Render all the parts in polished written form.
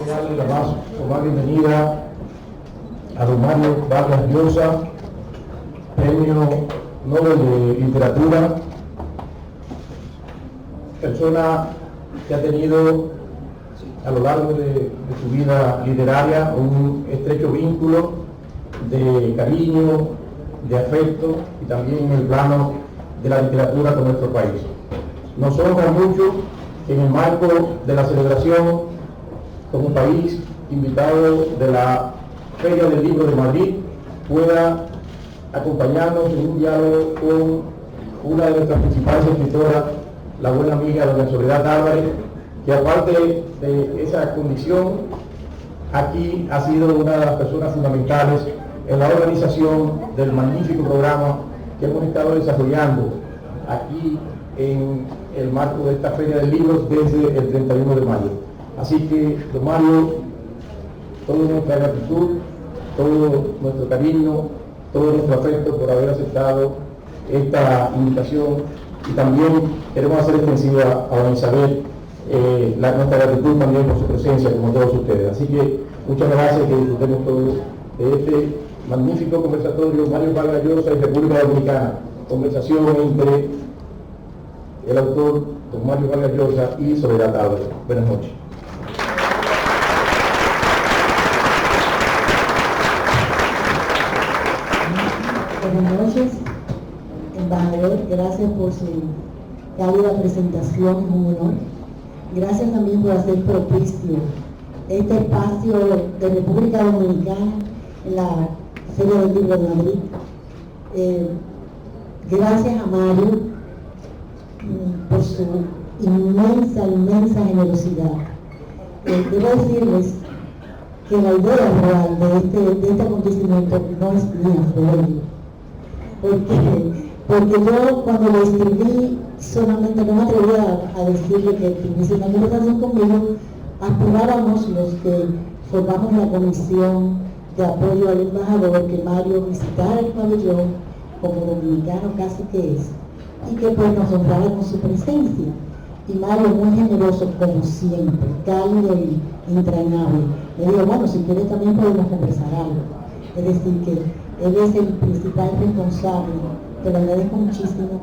que darle la más formal bienvenida a don Mario Vargas Llosa, Premio Nobel de Literatura, persona que ha tenido a lo largo de su vida literaria un estrecho vínculo de cariño, de afecto y también en el plano de la literatura con nuestro país. Nos honra mucho que en el marco de la celebración como país invitado de la Feria del Libro de Madrid pueda acompañarnos en un diálogo con una de nuestras principales escritoras, la buena amiga doña Soledad Álvarez, que aparte de esa condición, aquí ha sido una de las personas fundamentales en la organización del magnífico programa que hemos estado desarrollando aquí en el marco de esta Feria de Libros desde el 31 de mayo. Así que, don Mario, toda nuestra gratitud, todo nuestro cariño, todo nuestro afecto por haber aceptado esta invitación, y también queremos hacer extensiva a doña Isabel nuestra gratitud también por su presencia, como todos ustedes. Así que muchas gracias, que disfrutemos todos de este magnífico conversatorio Mario Vargas Llosa y República Dominicana, conversación entre el autor don Mario Vargas Llosa y Soledad Álvarez. Buenas noches. Buenas noches, embajador, gracias por su cálida presentación, es un honor. Gracias también por hacer propicio este espacio de República Dominicana en la Feria del Libro de Madrid. Gracias a Mario por su inmensa generosidad. Debo decirles que la idea real de este acontecimiento no es mía, porque yo cuando lo escribí solamente no me atrevía a decirle que tuviese una conversación conmigo. Aspirábamos los que formamos la comisión de apoyo al embajador que Mario visitara el pabellón como dominicano casi que es, y que pues nos honrara con su presencia. Y Mario, muy generoso como siempre, cálido y entrañable, me dijo, bueno, si quieres también podemos conversar algo. Es decir, que él es el principal responsable, te lo agradezco muchísimo.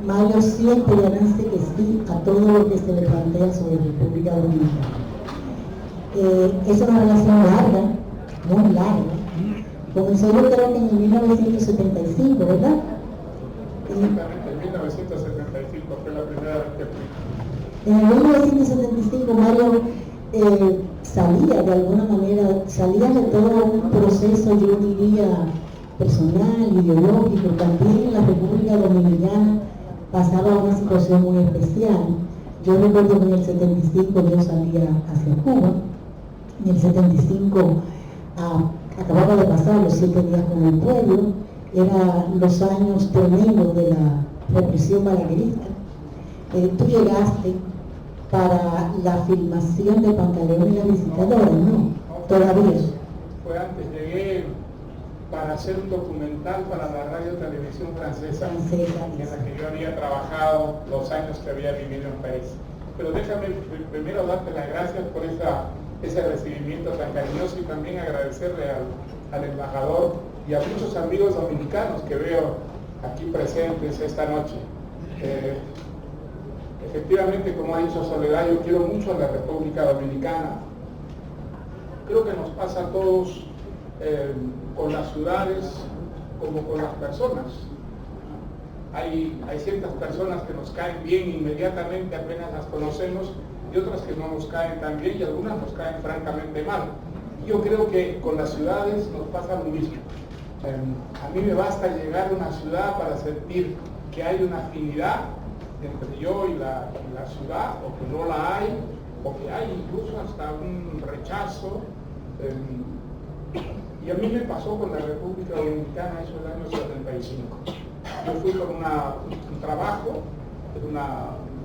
Mario siempre le dice que sí a todo lo que se le plantea sobre República Dominicana. Es una relación larga, muy larga. Comenzó yo creo que en 1975, ¿verdad? Exactamente, en 1975 fue la primera vez que fui. En el 1975 Mario salía de alguna manera, salía de todo un proceso, yo diría, personal, ideológico. También en la República Dominicana pasaba una situación muy especial. Yo recuerdo que en el 75 yo salía hacia Cuba. En el 75 acababa de pasar los 7 días con el pueblo. Eran los años tremendos de la represión balaguerista. Tú llegaste para la filmación de Pantaleón y la Visitadora, ¿no? Todavía. Fue antes, llegué para hacer un documental para la radio televisión francesa, en la que yo había trabajado los años que había vivido en París. Pero déjame primero darte las gracias por ese recibimiento tan cariñoso, y también agradecerle al embajador y a muchos amigos dominicanos que veo aquí presentes esta noche. Efectivamente, como ha dicho Soledad, yo quiero mucho a la República Dominicana. Creo que nos pasa a todos, con las ciudades como con las personas. Hay ciertas personas que nos caen bien inmediatamente apenas las conocemos, y otras que no nos caen tan bien, y algunas nos caen francamente mal. Yo creo que con las ciudades nos pasa lo mismo. A mí me basta llegar a una ciudad para sentir que hay una afinidad entre yo y la ciudad, o que no la hay, o que hay incluso hasta un rechazo. Y a mí me pasó con la República Dominicana eso del año 75. Yo fui con un trabajo,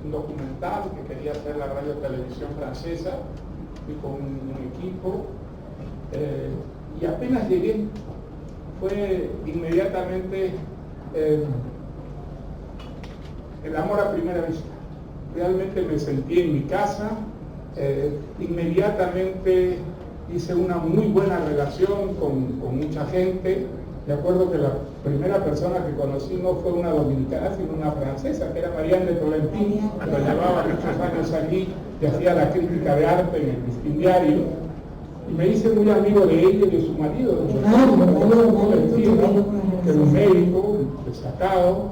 un documental que quería hacer la radio televisión francesa, fui con un equipo, y apenas llegué, fue inmediatamente el amor a primera vista. Realmente me sentí en mi casa, Inmediatamente hice una muy buena relación con mucha gente. Me acuerdo que la primera persona que conocí no fue una dominicana, sino una francesa, que era Marianne de Tolentino, que lo llevaba muchos años allí, que hacía la crítica de arte en el Listín Diario, y me hice muy amigo de ella y de su marido, Tolentino, que era un médico destacado,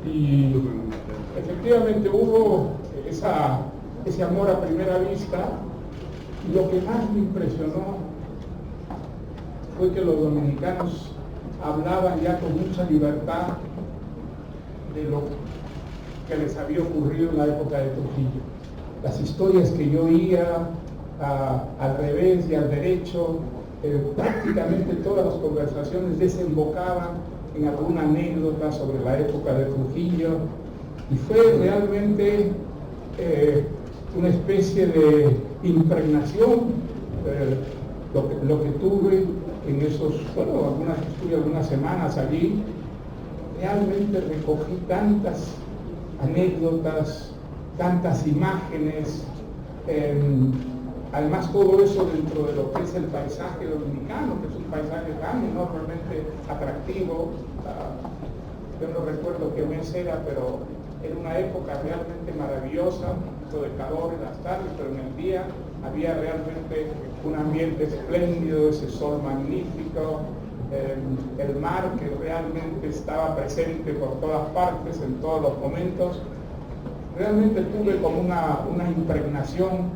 y efectivamente hubo ese amor a primera vista, y lo que más me impresionó fue que los dominicanos hablaban ya con mucha libertad de lo que les había ocurrido en la época de Trujillo. Las historias que yo oía al revés y al derecho, prácticamente todas las conversaciones desembocaban en alguna anécdota sobre la época de Trujillo, y fue realmente una especie de impregnación lo que tuve en algunas semanas allí. Realmente recogí tantas anécdotas, tantas imágenes, además todo eso dentro de lo que es el paisaje dominicano, que es un paisaje tan enormemente atractivo. Yo no recuerdo qué mes era, pero era una época realmente maravillosa, un poquito de calor en las tardes, pero en el día había realmente un ambiente espléndido, ese sol magnífico, el mar que realmente estaba presente por todas partes, en todos los momentos. Realmente tuve como una impregnación,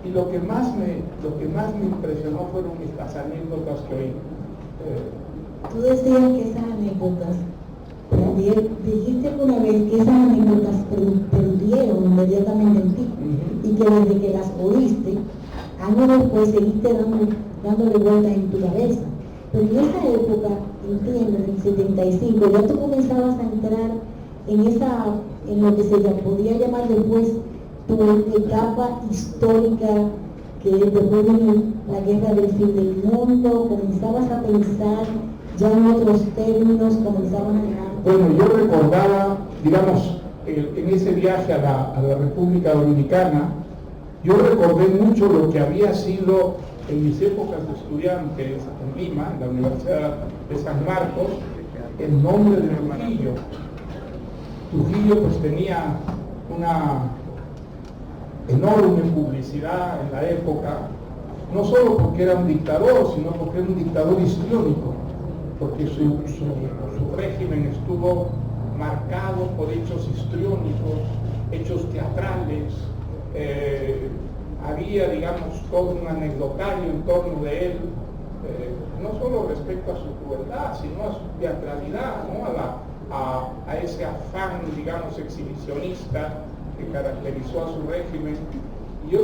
y lo que más me impresionó fueron estas anécdotas que oí. Tú decías que esas anécdotas, dijiste alguna vez que esas anécdotas perdieron inmediatamente en ti, y que desde que las oíste, años después seguiste dándole vueltas en tu cabeza. Pero en esa época, entiendo, en el 75, ya tú comenzabas a entrar en lo que se podía llamar después tu etapa histórica, que después de la guerra del fin del mundo, comenzabas a pensar ya en otros términos, comenzabas a... Bueno, yo recordaba, digamos, en ese viaje a la República Dominicana, yo recordé mucho lo que había sido en mis épocas de estudiante en Lima, en la Universidad de San Marcos, el nombre de Trujillo. Trujillo pues tenía una enorme publicidad en la época, no solo porque era un dictador, sino porque era un dictador histriónico, porque su régimen estuvo marcado por hechos histriónicos, hechos teatrales. Había, digamos, todo un anecdotario en torno de él, no solo respecto a su crueldad, sino a su teatralidad, ¿no? a ese afán, digamos, exhibicionista que caracterizó a su régimen. Y yo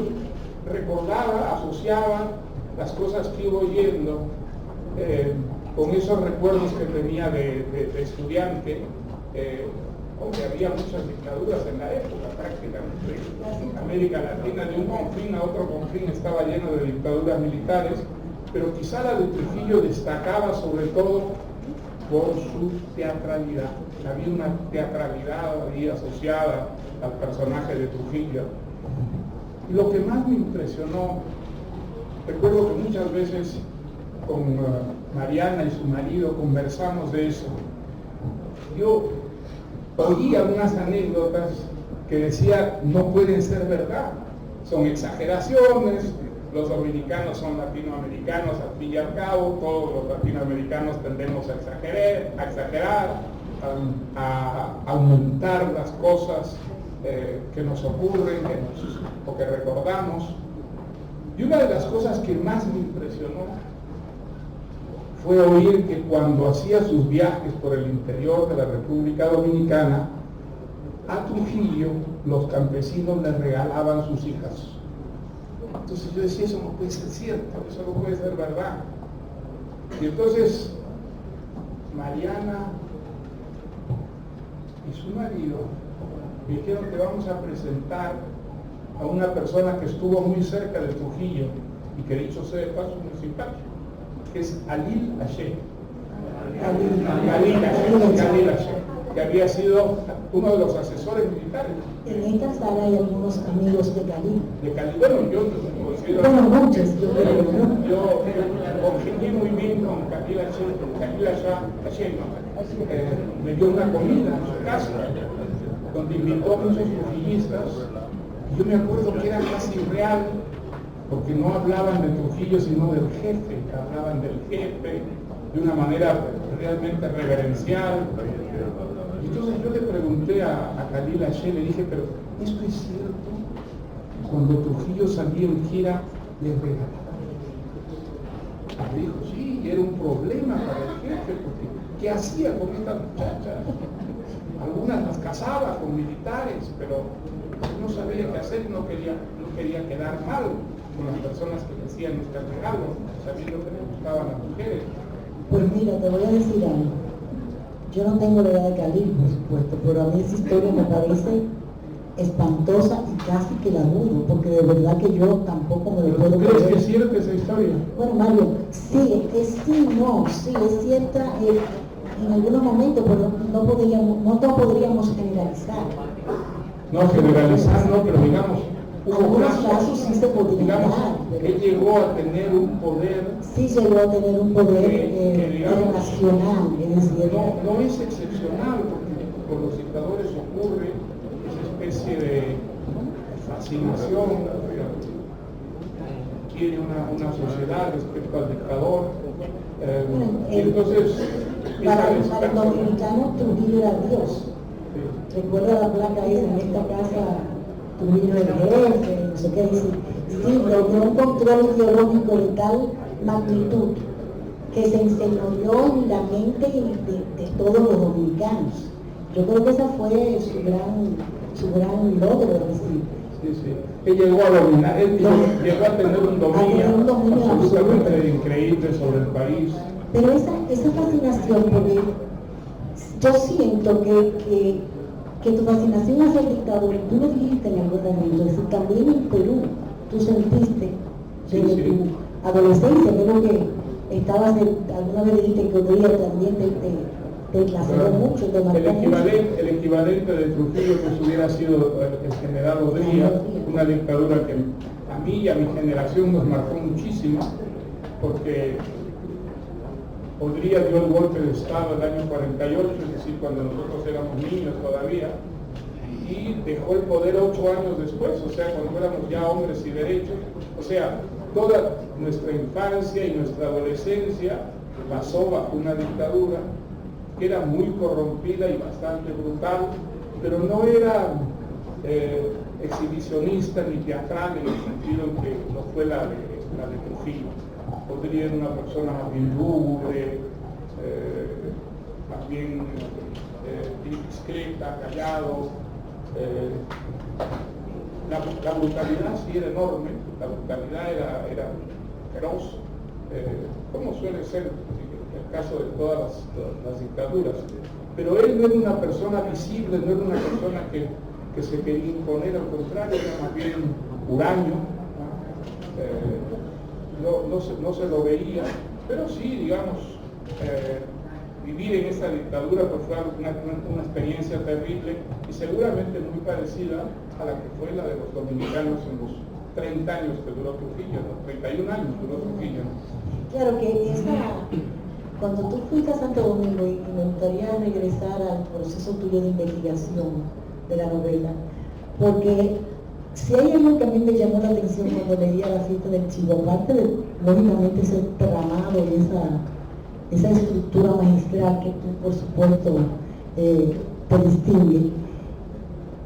recordaba, asociaba las cosas que iba oyendo con esos recuerdos que tenía de estudiante, aunque había muchas dictaduras en la época, prácticamente en América Latina, de un confín a otro confín estaba lleno de dictaduras militares, pero quizá la de Trujillo destacaba sobre todo por su teatralidad. Había una teatralidad ahí asociada al personaje de Trujillo. Y lo que más me impresionó, recuerdo que muchas veces con Mariana y su marido conversamos de eso. Yo oía unas anécdotas que decía no pueden ser verdad, son exageraciones, los dominicanos son latinoamericanos al fin y al cabo, todos los latinoamericanos tendemos a exagerar, a aumentar las cosas que nos ocurren o que recordamos. Y una de las cosas que más me impresionó fue oír que cuando hacía sus viajes por el interior de la República Dominicana, a Trujillo los campesinos le regalaban sus hijas. Entonces yo decía, eso no puede ser cierto, eso no puede ser verdad. Y entonces Mariana y su marido me dijeron que vamos a presentar a una persona que estuvo muy cerca de Trujillo y que, dicho sea de paso, muy simpático, que es Alil Aché. que había sido uno de los asesores militares. En esta sala hay algunos amigos de Cali. De Cali. Bueno, yo considero... Bueno, muchos, yo creo, ¿no? Yo congenié muy bien con Camila Sheinbaum. Me dio una comida en su casa, donde invitó a muchos trujillistas. Yo me acuerdo que era casi real, porque no hablaban de Trujillo, sino del jefe, hablaban del jefe de una manera realmente reverencial. Entonces yo le pregunté a Khalil Ashé, le dije, pero ¿esto es cierto? Cuando Trujillo salía en gira, le regalaban. Me dijo, sí, era un problema para el jefe, porque ¿qué hacía con estas muchachas? Algunas las casaba con militares, pero no sabía qué hacer, no quería quedar mal con las personas que le hacían este regalo, sabiendo que le gustaban las mujeres. Pues mira, te voy a decir algo. Yo no tengo la edad de Khalil, por supuesto, pero a mí esa historia me parece espantosa y casi que la dudo, porque de verdad que yo tampoco me lo puedo ¿Crees creer. que es cierta esa historia? Bueno, Mario, sí, es cierta en algunos momentos, pero no podríamos generalizar. No generalizar, no, pero digamos, Algunos casos sí se podrían digamos, dar. él llegó a tener un poder. Sí llegó a tener un poder digamos, internacional, es decir, no es excepcional, porque con los dictadores ocurre esa especie de fascinación, quiere una sociedad respecto al dictador. Entonces, para el dominicano Trujillo era Dios. sí. Recuerda la placa ahí en esta casa, Trujillo era el jefe, no sé qué dice. Sí, logró un control ideológico de tal magnitud que se enseñoreó en la mente de todos los dominicanos. Yo creo que esa fue su gran logro, es decir. Sí. Él llegó a dominar, él llegó a tener un dominio absolutamente increíble sobre el país. Pero esa fascinación, porque yo siento que tu fascinación hacia el dictador, tú lo dijiste en algún momento, es decir, también en Perú, tú sentiste desde tu adolescencia, creo que alguna vez dijiste que Odría también te placeró mucho, te marcó el equivalente de Trujillo pues hubiera sido el general Odría, una dictadura que a mí y a mi generación nos marcó muchísimo, porque Odría dio el golpe de Estado el año 48, es decir, cuando nosotros éramos niños todavía, y dejó el poder 8 años después, o sea, cuando éramos ya hombres y derechos. O sea, toda nuestra infancia y nuestra adolescencia pasó bajo una dictadura que era muy corrompida y bastante brutal, pero no era exhibicionista ni teatral en el sentido en que no fue la de Trujillo. Odría era una persona más bien lúgubre, más bien discreta, callado. La brutalidad sí era enorme, la brutalidad era feroz, como suele ser el caso de todas las dictaduras. Pero él no era una persona visible, no era una persona que se quería imponer, al contrario, era más bien huraño, no se lo veía, pero sí, digamos, vivir en esa dictadura pues fue una experiencia terrible y seguramente muy parecida a la que fue la de los dominicanos en los 30 años que duró Trujillo, ¿no? 31 años duró Trujillo. Claro que cuando tú fuiste a Santo Domingo, y me gustaría regresar al proceso tuyo de investigación de la novela, porque si hay algo que a mí me llamó la atención cuando leía La fiesta del Chivo, aparte de, lógicamente, ese tramado y esa estructura magistral que tú, por supuesto, te distingue,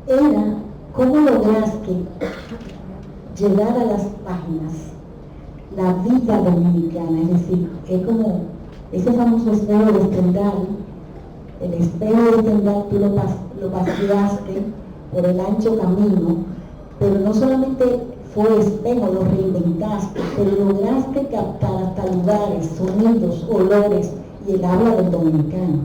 era cómo lograste llevar a las páginas la vida dominicana, es decir, es como ese famoso espejo de Stendhal. El espejo de Stendhal tú lo paseaste por el ancho camino, pero no solamente fue espejo, lo reinventaste, pero lograste captar hasta lugares, sonidos, olores y el habla del dominicano.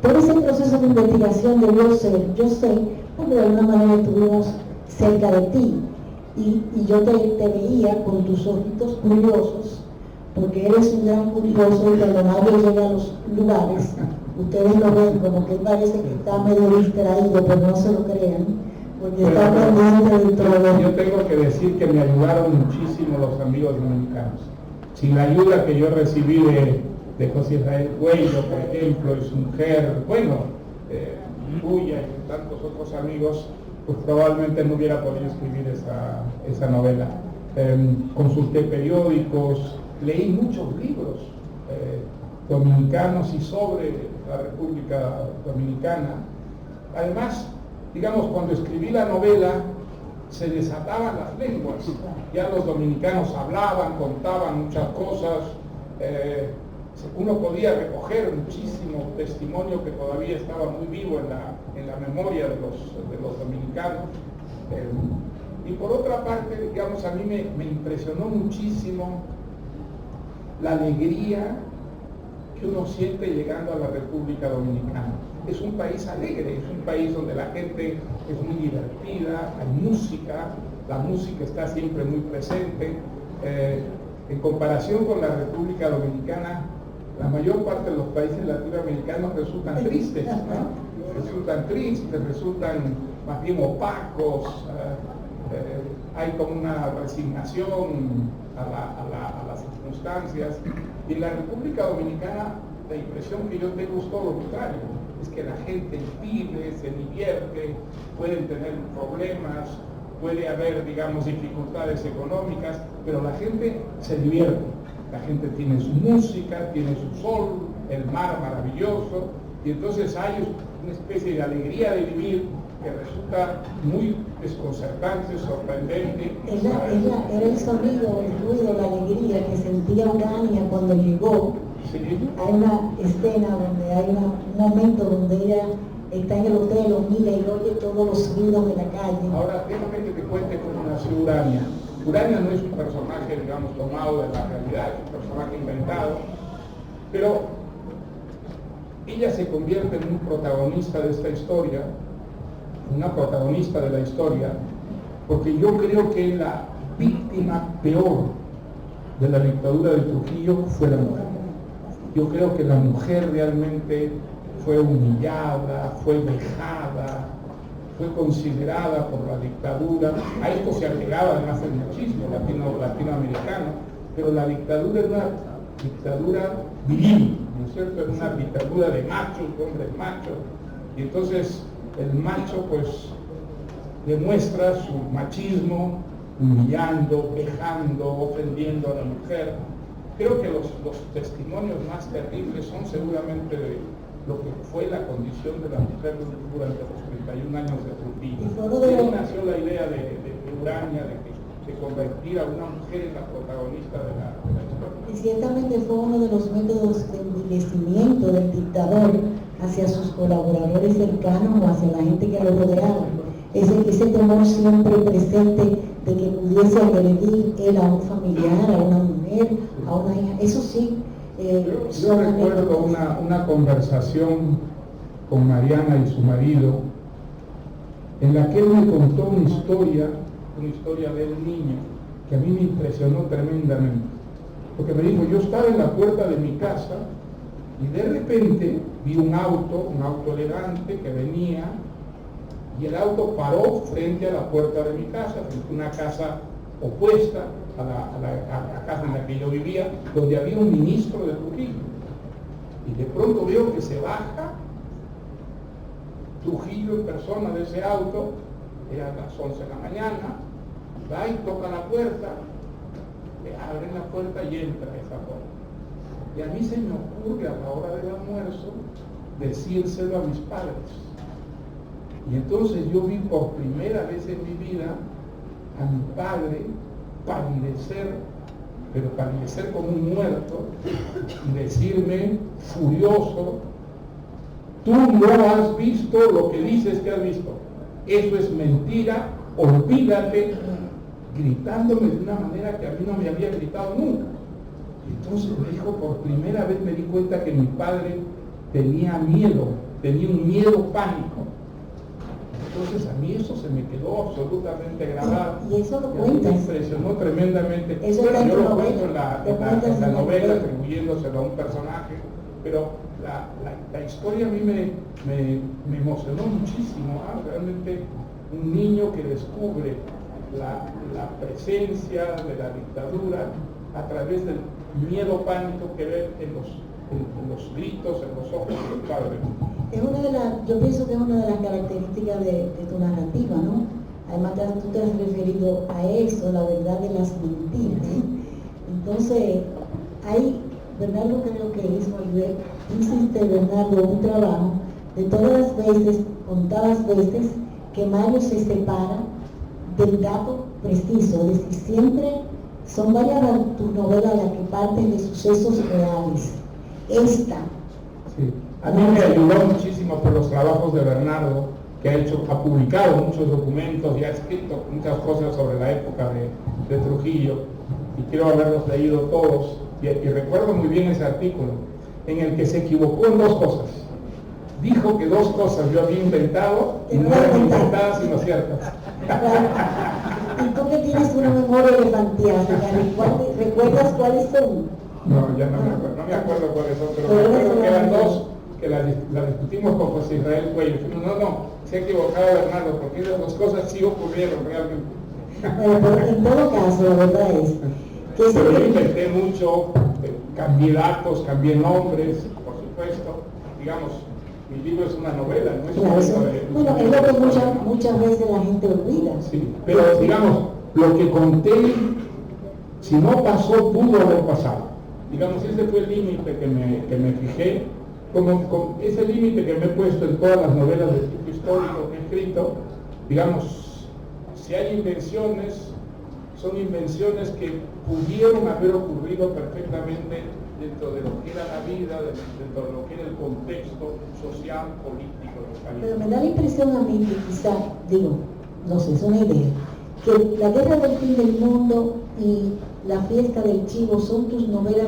Todo ese proceso de investigación debió ser, yo sé, porque de alguna manera estuvimos cerca de ti, y yo te veía con tus ojitos curiosos, porque eres un gran curioso y cuando Mario llega a los lugares, ustedes lo ven como que parece que está medio distraído, pero no se lo crean, porque está pendiente de todo. Yo tengo que decir que me ayudaron muchísimo los amigos dominicanos. Sin la ayuda que yo recibí de José Israel Cuello, por ejemplo, y su mujer, tuya y tantos otros amigos, pues probablemente no hubiera podido escribir esa novela. Consulté periódicos, leí muchos libros dominicanos y sobre la República Dominicana. Además, digamos, cuando escribí la novela, se desataban las lenguas. Ya los dominicanos hablaban, contaban muchas cosas. Uno podía recoger muchísimo testimonio que todavía estaba muy vivo en la memoria de los dominicanos. Y por otra parte, digamos, a mí me impresionó muchísimo la alegría que uno siente llegando a la República Dominicana. Es un país alegre, es un país donde la gente es muy divertida, hay música, la música está siempre muy presente. En comparación con la República Dominicana, la mayor parte de los países latinoamericanos resultan tristes, ¿no? Resultan tristes, resultan más bien opacos, hay como una resignación a las circunstancias. Y en la República Dominicana la impresión que yo tengo es todo lo contrario, es que la gente vive, se divierte, pueden tener problemas, puede haber, digamos, dificultades económicas, pero la gente se divierte, la gente tiene su música, tiene su sol, el mar maravilloso, y entonces hay una especie de alegría de vivir que resulta muy desconcertante, sorprendente. Era el sonido, el ruido, la alegría que sentía Urania cuando llegó. Sí. Hay una escena donde hay un momento donde ella está en el hotel, lo mira y oye todos los ruidos de la calle. Ahora, déjame que te cuente cómo nació Urania. Urania no es un personaje, digamos, tomado de la realidad, es un personaje inventado, pero ella se convierte en un protagonista de esta historia, una protagonista de la historia, porque yo creo que la víctima peor de la dictadura de Trujillo fue la mujer. Yo creo que la mujer realmente fue humillada, fue vejada, fue considerada por la dictadura. A esto se agregaba además el machismo latinoamericano, pero la dictadura era una dictadura viril, ¿no es cierto? Era una dictadura de machos, de hombres machos, y entonces el macho pues demuestra su machismo humillando, vejando, ofendiendo a la mujer. Creo que los testimonios más terribles son seguramente de lo que fue la condición de la mujer durante los 31 años de Trujillo. Y ahí nació la idea de Urania, de convertir a una mujer en la protagonista de la historia. Y ciertamente fue uno de los métodos de envilecimiento del dictador hacia sus colaboradores cercanos o hacia la gente que lo rodeaba. Ese temor siempre presente de que pudiese agredir él a un familiar, a una mujer, a una hija. Eso sí. Yo recuerdo una conversación con Mariana y su marido, en la que él me contó una historia de un niño que a mí me impresionó tremendamente. Porque me dijo, yo estaba en la puerta de mi casa y de repente vi un auto elegante que venía, y el auto paró frente a la puerta de mi casa, frente a una casa opuesta a la casa en la que yo vivía, donde había un ministro de Trujillo. Y de pronto veo que se baja Trujillo en persona de ese auto, eran las 11 de la mañana, va y toca la puerta, le abren la puerta y entra a esa puerta. Y a mí se me ocurre a la hora del almuerzo decírselo a mis padres. Y entonces yo vi por primera vez en mi vida a mi padre palidecer, pero palidecer como un muerto, y decirme furioso, tú no has visto lo que dices que has visto, eso es mentira, olvídate, gritándome de una manera que a mí no me había gritado nunca. Y entonces me dijo, por primera vez me di cuenta que mi padre tenía miedo, tenía un miedo pánico. Entonces a mí eso se me quedó absolutamente grabado. Y eso lo cuentas. Me impresionó tremendamente. Eso bueno, yo lo novela. cuento en la novela, atribuyéndoselo a un personaje, pero la historia a mí me emocionó muchísimo, ¿ah? Realmente un niño que descubre la presencia de la dictadura a través del miedo, pánico que ve en los gritos, en los ojos del padre. Yo pienso que es una de las características de tu narrativa, ¿no? Además tú te has referido a eso, la verdad de las mentiras. Entonces, Bernardo creo que hiciste, Bernardo, un trabajo de todas las veces, contadas veces, que Mario se separa del dato preciso, es decir, siempre son varias tus novelas las que parten de sucesos reales. Esta. Sí. A mí me ayudó muchísimo por los trabajos de Bernardo, que ha publicado muchos documentos y ha escrito muchas cosas sobre la época de Trujillo, y quiero haberlos leído todos, y recuerdo muy bien ese artículo, en el que se equivocó en dos cosas. Dijo que dos cosas yo había inventado, y no eran inventadas sino ciertas. Y tú que tienes una memoria elefantiásica, ¿recuerdas cuáles son? No, ya no me acuerdo cuáles son, pero me acuerdo que eran dos, que la discutimos con José Israel Cuello. No, se ha equivocado Bernardo, porque esas dos cosas sí ocurrieron realmente. Bueno, pero en todo caso, la verdad es que pero yo inventé mucho, cambié datos, cambié nombres, por supuesto. Digamos, mi libro es una novela, no es claro, una novela. Bueno, es lo que muchas veces la gente olvida. Sí, pero digamos, lo que conté, si no pasó, pudo haber pasado. Digamos, ese fue el límite que me fijé, con ese límite que me he puesto en todas las novelas de tipo histórico que he escrito. Digamos, si hay invenciones, son invenciones que pudieron haber ocurrido perfectamente dentro de lo que era la vida, dentro de lo que era el contexto social, político del país. Pero me da la impresión a mí que quizá, no sé, es una idea, que La Guerra del Fin del Mundo y La Fiesta del Chivo son tus novelas,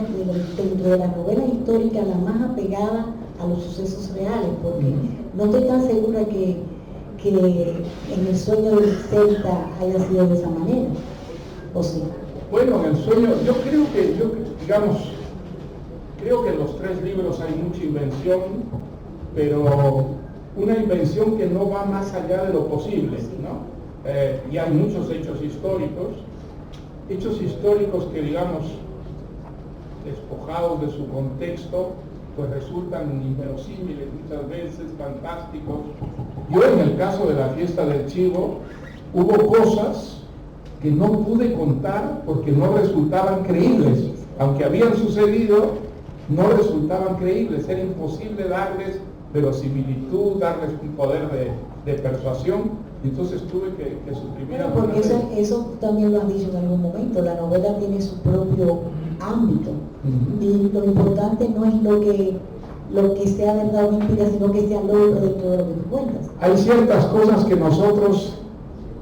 dentro de las novelas históricas, las más apegadas a los sucesos reales, porque no estoy tan segura que en El Sueño del Celta haya sido de esa manera, ¿o sí? Bueno, en El Sueño, yo creo que en los tres libros hay mucha invención, pero una invención que no va más allá de lo posible, ¿no? Y hay muchos hechos históricos que, digamos, despojados de su contexto, pues resultan inverosímiles muchas veces, fantásticos. Yo en el caso de La Fiesta del Chivo, hubo cosas que no pude contar porque no resultaban creíbles. Aunque habían sucedido, no resultaban creíbles, era imposible darles verosimilitud, darles un poder de persuasión. Entonces tuve que suprimir. Bueno, porque eso también lo has dicho en algún momento, la novela tiene su propio ámbito, y lo importante no es lo que sea verdad o mentira, sino que sea logro dentro de lo que tú cuentas. Hay ciertas cosas que nosotros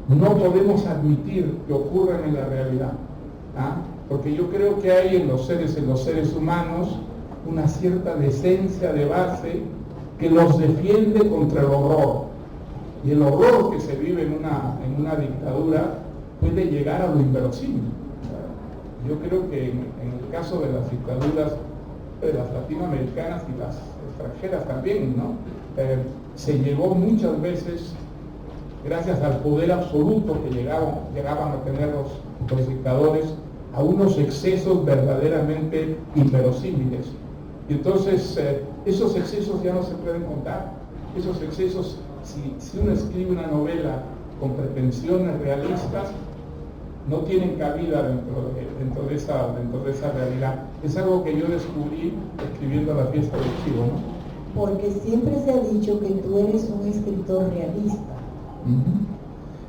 no podemos admitir que ocurran en la realidad, ¿ah? Porque yo creo que hay en los seres humanos una cierta decencia de base que los defiende contra el horror. Y el horror que se vive en una dictadura puede llegar a lo inverosímil. Yo creo que en el caso de las dictaduras, de las latinoamericanas y las extranjeras también, ¿no? Se llegó muchas veces, gracias al poder absoluto que llegaban a tener los dictadores, a unos excesos verdaderamente inverosímiles. Y entonces esos excesos ya no se pueden contar. Esos excesos, si uno escribe una novela con pretensiones realistas, no tienen cabida dentro de esa realidad. Es algo que yo descubrí escribiendo La Fiesta del Chivo, ¿no? Porque siempre se ha dicho que tú eres un escritor realista.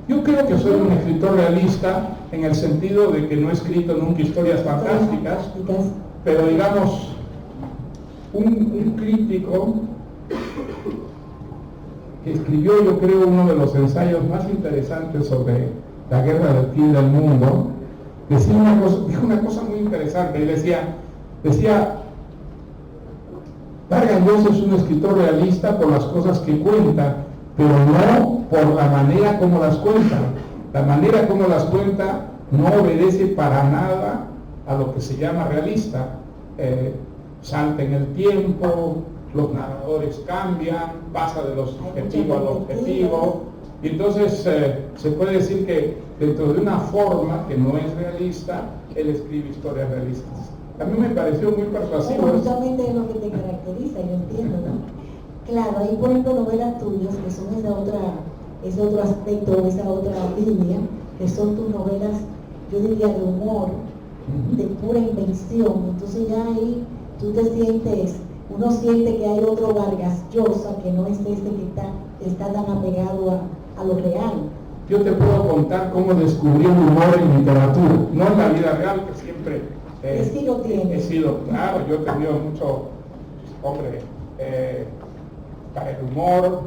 Yo creo que soy un escritor realista en el sentido de que no he escrito nunca historias fantásticas, pero digamos, un crítico que escribió, yo creo, uno de los ensayos más interesantes sobre la guerra del fin del mundo, dijo una cosa muy interesante. Él decía, Vargas Llosa es un escritor realista por las cosas que cuenta, pero no por la manera como las cuenta. La manera como las cuenta no obedece para nada a lo que se llama realista. Salta en el tiempo, los narradores cambian, pasa de lo subjetivo a lo objetivo, y entonces se puede decir que dentro de una forma que no es realista, él escribe historias realistas. A mí me pareció muy persuasivo. Bueno, justamente es lo que te caracteriza, yo entiendo, ¿no? Claro, hay por ejemplo novelas tuyas que son ese otro aspecto, esa otra línea, que son tus novelas, yo diría, de humor, de pura invención. Entonces ya ahí tú te sientes, uno siente que hay otro Vargas Llosa que no es este que está tan apegado a lo real. Yo te puedo contar cómo descubrí el humor en literatura, no en la vida real, que siempre sí lo tiene. he sido, claro, yo he tenido mucho, hombre, para el humor,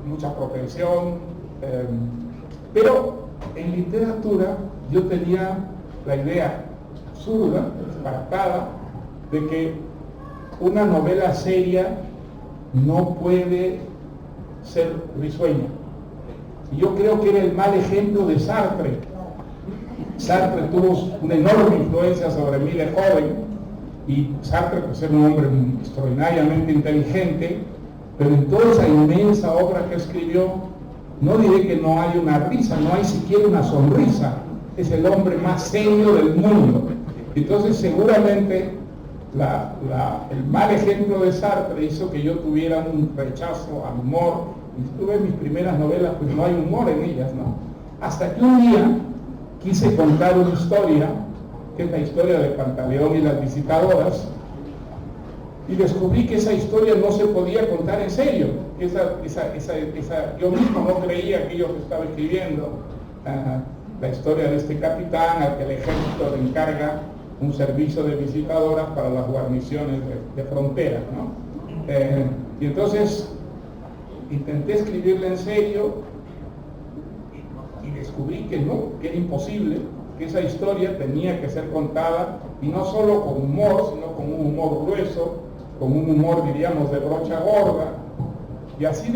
mucha propensión, pero en literatura yo tenía la idea absurda, disparatada, de que una novela seria no puede ser risueña. Y yo creo que era el mal ejemplo de Sartre. Sartre tuvo una enorme influencia sobre mí de joven, y Sartre, pues, era un hombre extraordinariamente inteligente, pero en toda esa inmensa obra que escribió, no diré que no hay una risa, no hay siquiera una sonrisa. Es el hombre más serio del mundo. Entonces seguramente el mal ejemplo de Sartre hizo que yo tuviera un rechazo al humor, y si tú ves mis primeras novelas, pues no hay humor en ellas, ¿no? Hasta que un día quise contar una historia, que es la historia de Pantaleón y las visitadoras, y descubrí que esa historia no se podía contar en serio. Yo mismo no creía que yo estaba escribiendo la historia de este capitán al que el ejército le encarga un servicio de visitadoras para las guarniciones de frontera, ¿no? Y entonces intenté escribirla en serio y descubrí que no, que era imposible, que esa historia tenía que ser contada, y no solo con humor, sino con un humor grueso, con un humor, diríamos, de brocha gorda. Y así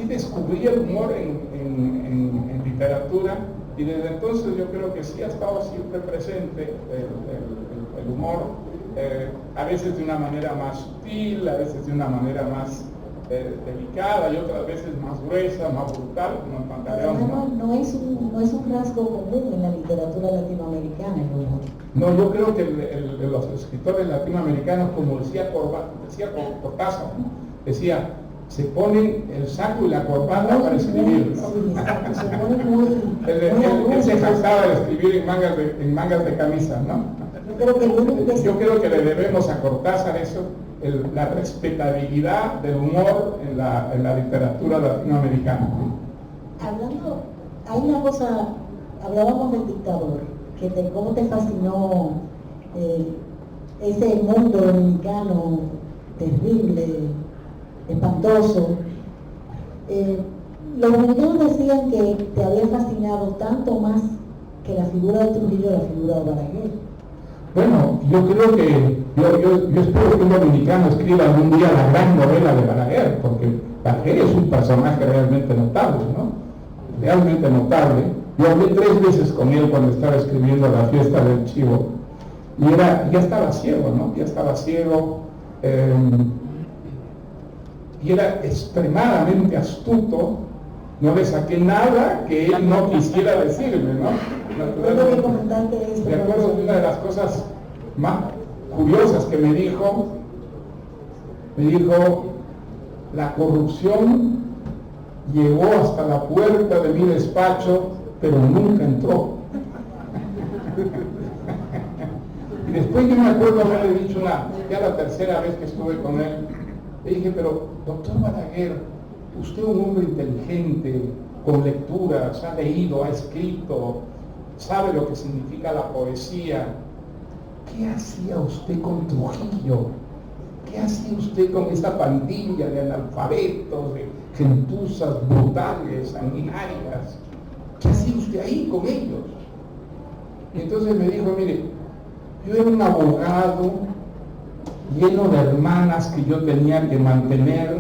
descubrí el humor en literatura, y desde entonces yo creo que sí ha estado siempre presente el humor, a veces de una manera más sutil, a veces de una manera más delicada, y otras veces más gruesa, más brutal, como en Pantaleón. No es un rasgo común en la literatura latinoamericana el humor. No, yo creo que los escritores latinoamericanos, como decía Cortázar, ¿no? Decía, se ponen el saco y la corbata para escribir, ¿no? Sí, se pone muy él se jactaba de escribir en mangas de camisa, ¿no? Yo creo que le debemos a Cortázar eso, la respetabilidad del humor en la literatura latinoamericana. Hablando, hay una cosa, hablábamos del dictador, cómo te fascinó ese mundo dominicano terrible, espantoso. Los dominicanos decían que te había fascinado tanto más que la figura de Trujillo, la figura de Balaguer. Bueno, yo creo que, yo espero que un dominicano escriba algún día la gran novela de Balaguer, porque Balaguer es un personaje realmente notable, ¿no? Realmente notable. Yo hablé 3 veces con él cuando estaba escribiendo La fiesta del chivo, y ya estaba ciego, ¿no? Ya estaba ciego, y era extremadamente astuto. No le saqué nada que él no quisiera decirme, ¿no? Me acuerdo de una de las cosas más curiosas que me dijo, la corrupción llegó hasta la puerta de mi despacho, pero nunca entró. Y después yo me acuerdo haberle dicho ya la tercera vez que estuve con él, le dije, pero doctor Balaguer, usted es un hombre inteligente, con lecturas, ha leído, ha escrito, sabe lo que significa la poesía. ¿Qué hacía usted con Trujillo? ¿Qué hacía usted con esta pandilla de analfabetos, de gentuzas brutales, sanguinarias? ¿Qué hacía usted ahí con ellos? Y entonces me dijo, mire, yo era un abogado lleno de hermanas que yo tenía que mantener.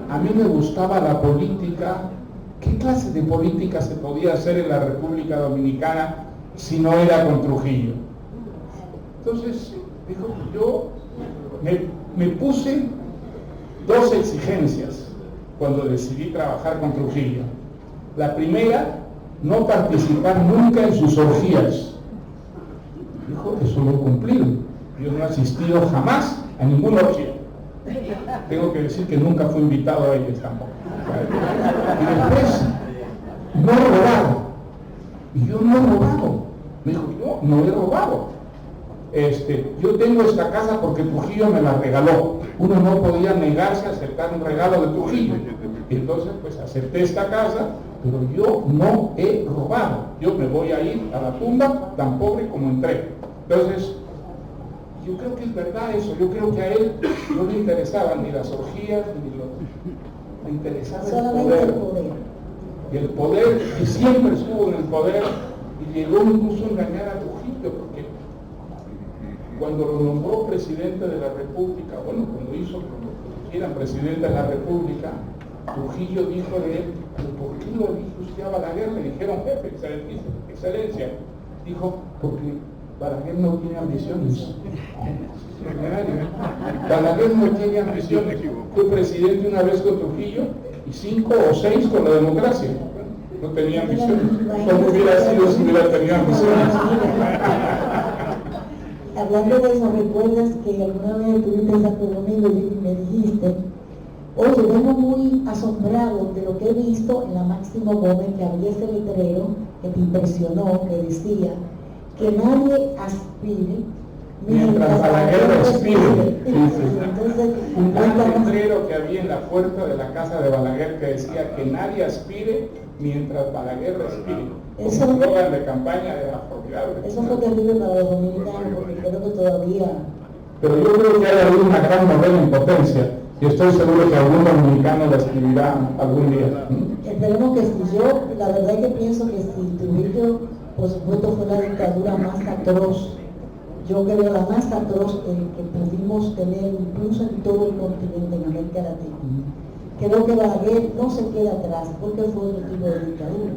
A mí me gustaba la política. ¿Qué clase de política se podía hacer en la República Dominicana si no era con Trujillo? Entonces, dijo, yo Me puse dos exigencias cuando decidí trabajar con Trujillo. La primera, no participar nunca en sus orgías. Dijo, eso lo he cumplido. Yo no he asistido jamás a ninguna orgía. Tengo que decir que nunca fui invitado a ellos tampoco. Y después, no he robado. Y yo no he robado. Me dijo, yo no he robado. Yo tengo esta casa porque Trujillo me la regaló. Uno no podía negarse a aceptar un regalo de Trujillo. Y entonces, pues acepté esta casa, pero yo no he robado. Yo me voy a ir a la tumba tan pobre como entré. Entonces, yo creo que es verdad eso. Yo creo que a él no le interesaban ni las orgías, le interesaba el poder. Y el poder, y siempre estuvo en el poder, y llegó incluso a engañar a Trujillo, porque cuando lo nombró presidente de la República, bueno, cuando hizo que era presidente de la República, Trujillo dijo de él, ¿por qué lo dijo usted a Balaguer? Le dijeron, jefe, excelencia. Dijo, porque Balaguer no tiene ambiciones. Balaguer no tiene ambiciones. Fue presidente una vez con Trujillo y 5 o 6 con la democracia. No tenía ambiciones. ¿Cómo hubiera sido si hubiera tenido ambiciones? Hablando de eso, ¿recuerdas que alguna vez estuviste en Santo Domingo y me dijiste, oye, vengo muy asombrado de lo que he visto en la Máximo Gómez, que había ese letrero que te impresionó, que decía que nadie aspire mientras Balaguer respire? Entonces, un gran letrero que había en la puerta de la casa de Balaguer que decía que nadie aspire mientras Balaguer respire. Eso un eslogan de campaña era formidable. Eso fue terrible para los dominicanos, porque creo que todavía... Pero yo creo que hay una gran novela en potencia, y estoy seguro que algún dominicano la escribirá algún día. Esperemos que sí. Yo, la verdad es que pienso que si Trujillo, por supuesto, fue la dictadura más atroz, yo creo la más atroz que pudimos tener incluso en todo el continente, en América Latina. Creo que Balaguer no se queda atrás, porque fue otro tipo de dictadura.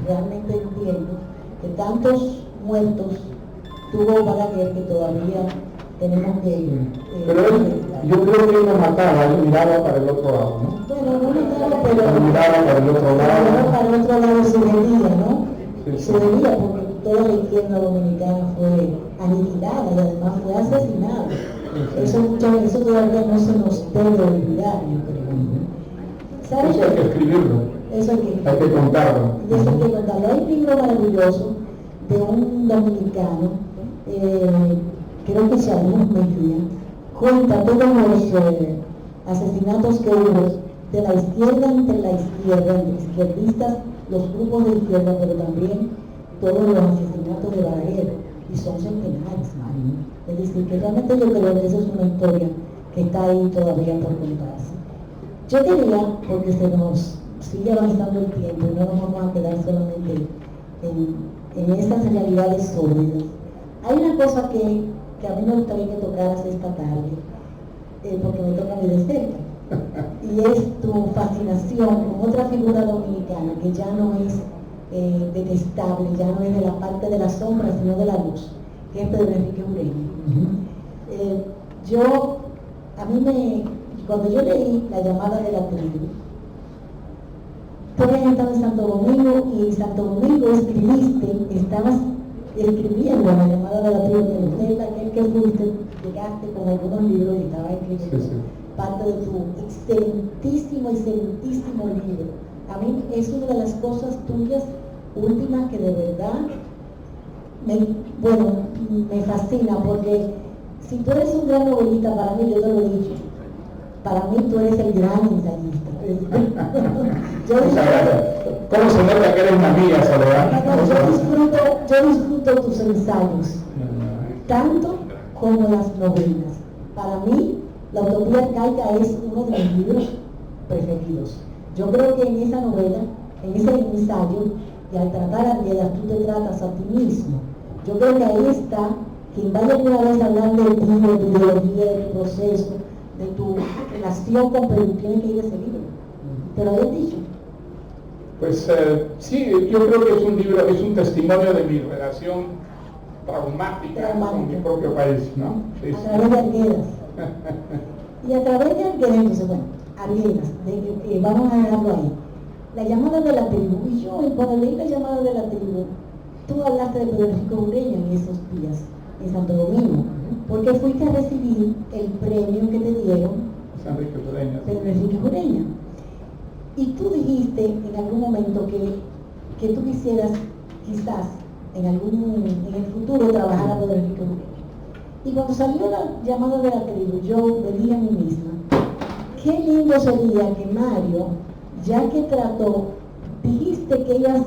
Realmente entiendo que tantos muertos tuvo Balaguer que todavía tenemos que... pero él, yo creo que él lo mataba, él miraba para el otro lado, ¿no? Bueno, no miraba, pero... Él miraba para el otro lado. Para el otro lado se debía, ¿no? Sí. Se debía porque toda la izquierda dominicana fue aniquilada y además fue asesinada. Eso todavía no se nos debe olvidar, yo creo. ¿Sabes? Eso hay que escribirlo. Eso hay que contarlo. Y eso hay que contarlo. Hay un libro maravilloso de un dominicano, creo que se llama Mejía, cuenta todos los asesinatos que hubo de la izquierda entre la izquierda, entre izquierdistas, los grupos de izquierda, pero también todos los asesinatos de Balaguer, y son centenares. Es decir, que realmente yo creo que esa es una historia que está ahí todavía por contarse. Yo quería, porque se nos sigue avanzando el tiempo y no nos vamos a quedar solamente en estas realidades sólidas. Hay una cosa que a mí me gustaría que tocaras esta tarde, porque me toca muy de cerca, y es tu fascinación con otra figura dominicana que ya no es detestable, ya no es de la parte de la sombra, sino de la luz, que es Pedro Enrique Ureña. Cuando yo leí La llamada de la tribu, tú habías estado en Santo Domingo y en Santo Domingo estabas escribiendo La llamada de la tribu de usted, aquel que fuiste, llegaste con algunos libros y estabas escribiendo parte de tu excelentísimo libro. A mí es una de las cosas tuyas últimas que de verdad me fascina, porque si tú eres un gran novelista, para mí, yo te lo he dicho, para mí tú eres el gran ensayista. ¿Cómo se nota que eres una amiga, Soledad? Yo disfruto tus ensayos, tanto como las novelas. Para mí, La utopía arcaica es uno de mis libros preferidos. Yo creo que en esa novela, en ese ensayo, y al tratar a Piedras, tú te tratas a ti mismo. Yo creo que ahí está, quien vaya alguna vez a hablar de ti, de tu ideología, de tu proceso, de tu relación con Perú, tiene que ir a ese libro. ¿Te lo habías dicho? Pues sí, yo creo que es un libro, es un testimonio de mi relación traumática con mi propio país, ¿no? Sí, a través de Arguedas. Y a través de Arguedas, entonces, bueno, Arguedas, vamos a dejarlo ahí. La llamada de la tribu, y yo cuando leí la llamada de la tribu, tú hablaste de Pedro Enrique Ureña en esos días, en Santo Domingo, porque fuiste a recibir el premio que te dieron Pedro Enrique Ureña. Y tú dijiste en algún momento que tú quisieras, quizás, en el futuro, trabajar a Pedro Enrique Ureña. Y cuando salió la llamada de la tribu, yo me dije a mí misma, qué lindo sería que Mario, ya que trató, dijiste que ibas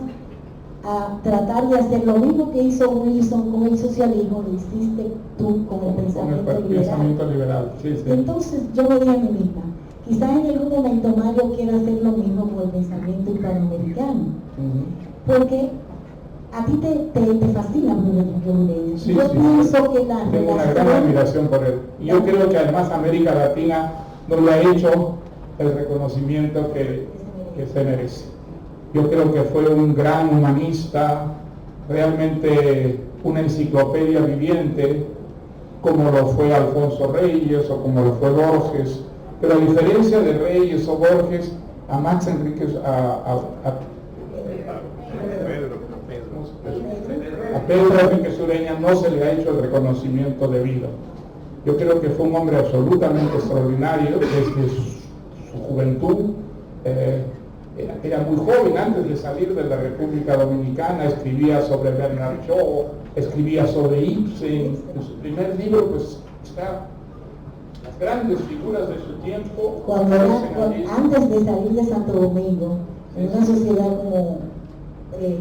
a tratar de hacer lo mismo que hizo Wilson con el socialismo, lo hiciste tú con el pensamiento liberal. Sí, sí. Entonces yo me dije a mí misma, quizás en algún momento Mario quiera hacer lo mismo con el pensamiento hispanoamericano, porque a ti te fascina Pedro Enrique Ureña. Sí, yo sí, pienso que la tengo una gran admiración por él. Y yo creo que además América Latina no le ha hecho el reconocimiento que se merece. Yo creo que fue un gran humanista, realmente una enciclopedia viviente, como lo fue Alfonso Reyes o como lo fue Borges. Pero a diferencia de Reyes o Borges, a Max Enríquez, a Pedro Enríquez Ureña no se le ha hecho el reconocimiento debido. Yo creo que fue un hombre absolutamente extraordinario desde su juventud. Era muy joven antes de salir de la República Dominicana, escribía sobre Bernard Shaw, escribía sobre Ibsen. En su primer libro pues está las grandes figuras de su tiempo. Antes de salir de Santo Domingo, en una sociedad como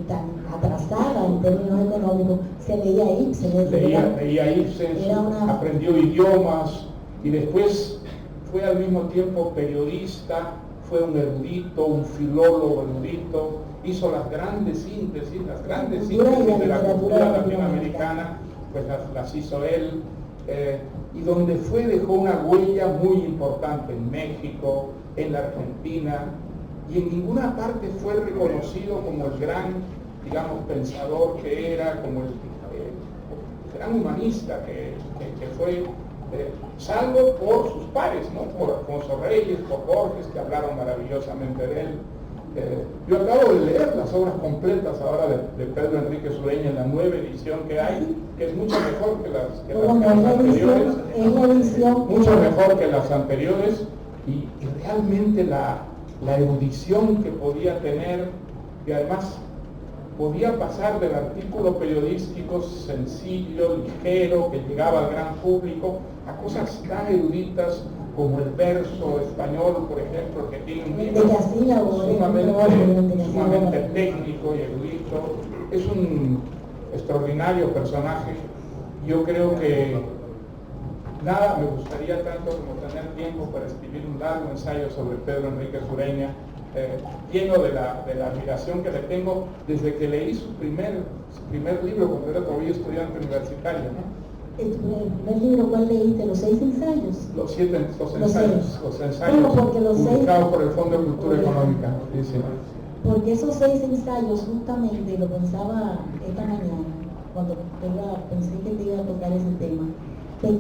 tan atrasada en términos económicos, se leía Ibsen. Leía Ibsen, aprendió idiomas y después fue al mismo tiempo periodista, fue un erudito, un filólogo erudito, hizo las grandes síntesis de la cultura latinoamericana, pues las hizo él, y donde fue dejó una huella muy importante en México, en la Argentina, y en ninguna parte fue reconocido como el gran, digamos, pensador que era, como el gran humanista que fue, salvo por sus pares, ¿no? Por Alfonso Reyes, por Borges, que hablaron maravillosamente de él. Yo acabo de leer las obras completas ahora de Pedro Enrique Ureña en la nueva edición que hay, que es mucho mejor que las anteriores, mucho mejor que las anteriores, y realmente la erudición que podía tener, y además podía pasar del artículo periodístico sencillo, ligero, que llegaba al gran público, a cosas tan eruditas como el verso español, por ejemplo, que tiene un libro sumamente técnico y erudito. Es un extraordinario personaje. Yo creo que nada me gustaría tanto como tener tiempo para escribir un largo ensayo sobre Pedro Enrique Ureña, lleno de la admiración que le tengo desde que leí su primer libro cuando era todavía estudiante universitario, ¿no? ¿El primer libro cuál leíste? ¿Los 6 ensayos? Los ensayos publicados por el Fondo de Cultura Económica. Sí. Porque esos 6 ensayos, justamente, lo pensaba esta mañana, cuando pensé que te iba a tocar ese tema.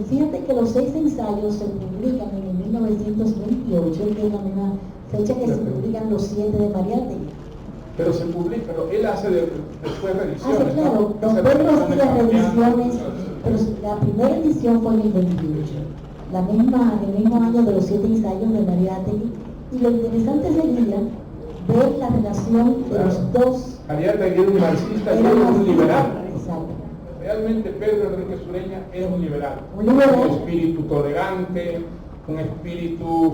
Fíjate que los 6 ensayos se publican en el 1928, que es la misma fecha que se publican los 7 de Mariátegui. Pero se publica, pero él hace después reediciones. Claro, Pedro hacía reediciones, pero la primera edición fue en el 28, el mismo año de los 7 ensayos de Mariátegui, y lo interesante sería ver la relación de los dos. Mariátegui era un marxista y era un liberal. Exacto. Realmente Pedro Enrique Ureña es un liberal. Un espíritu tolerante, un espíritu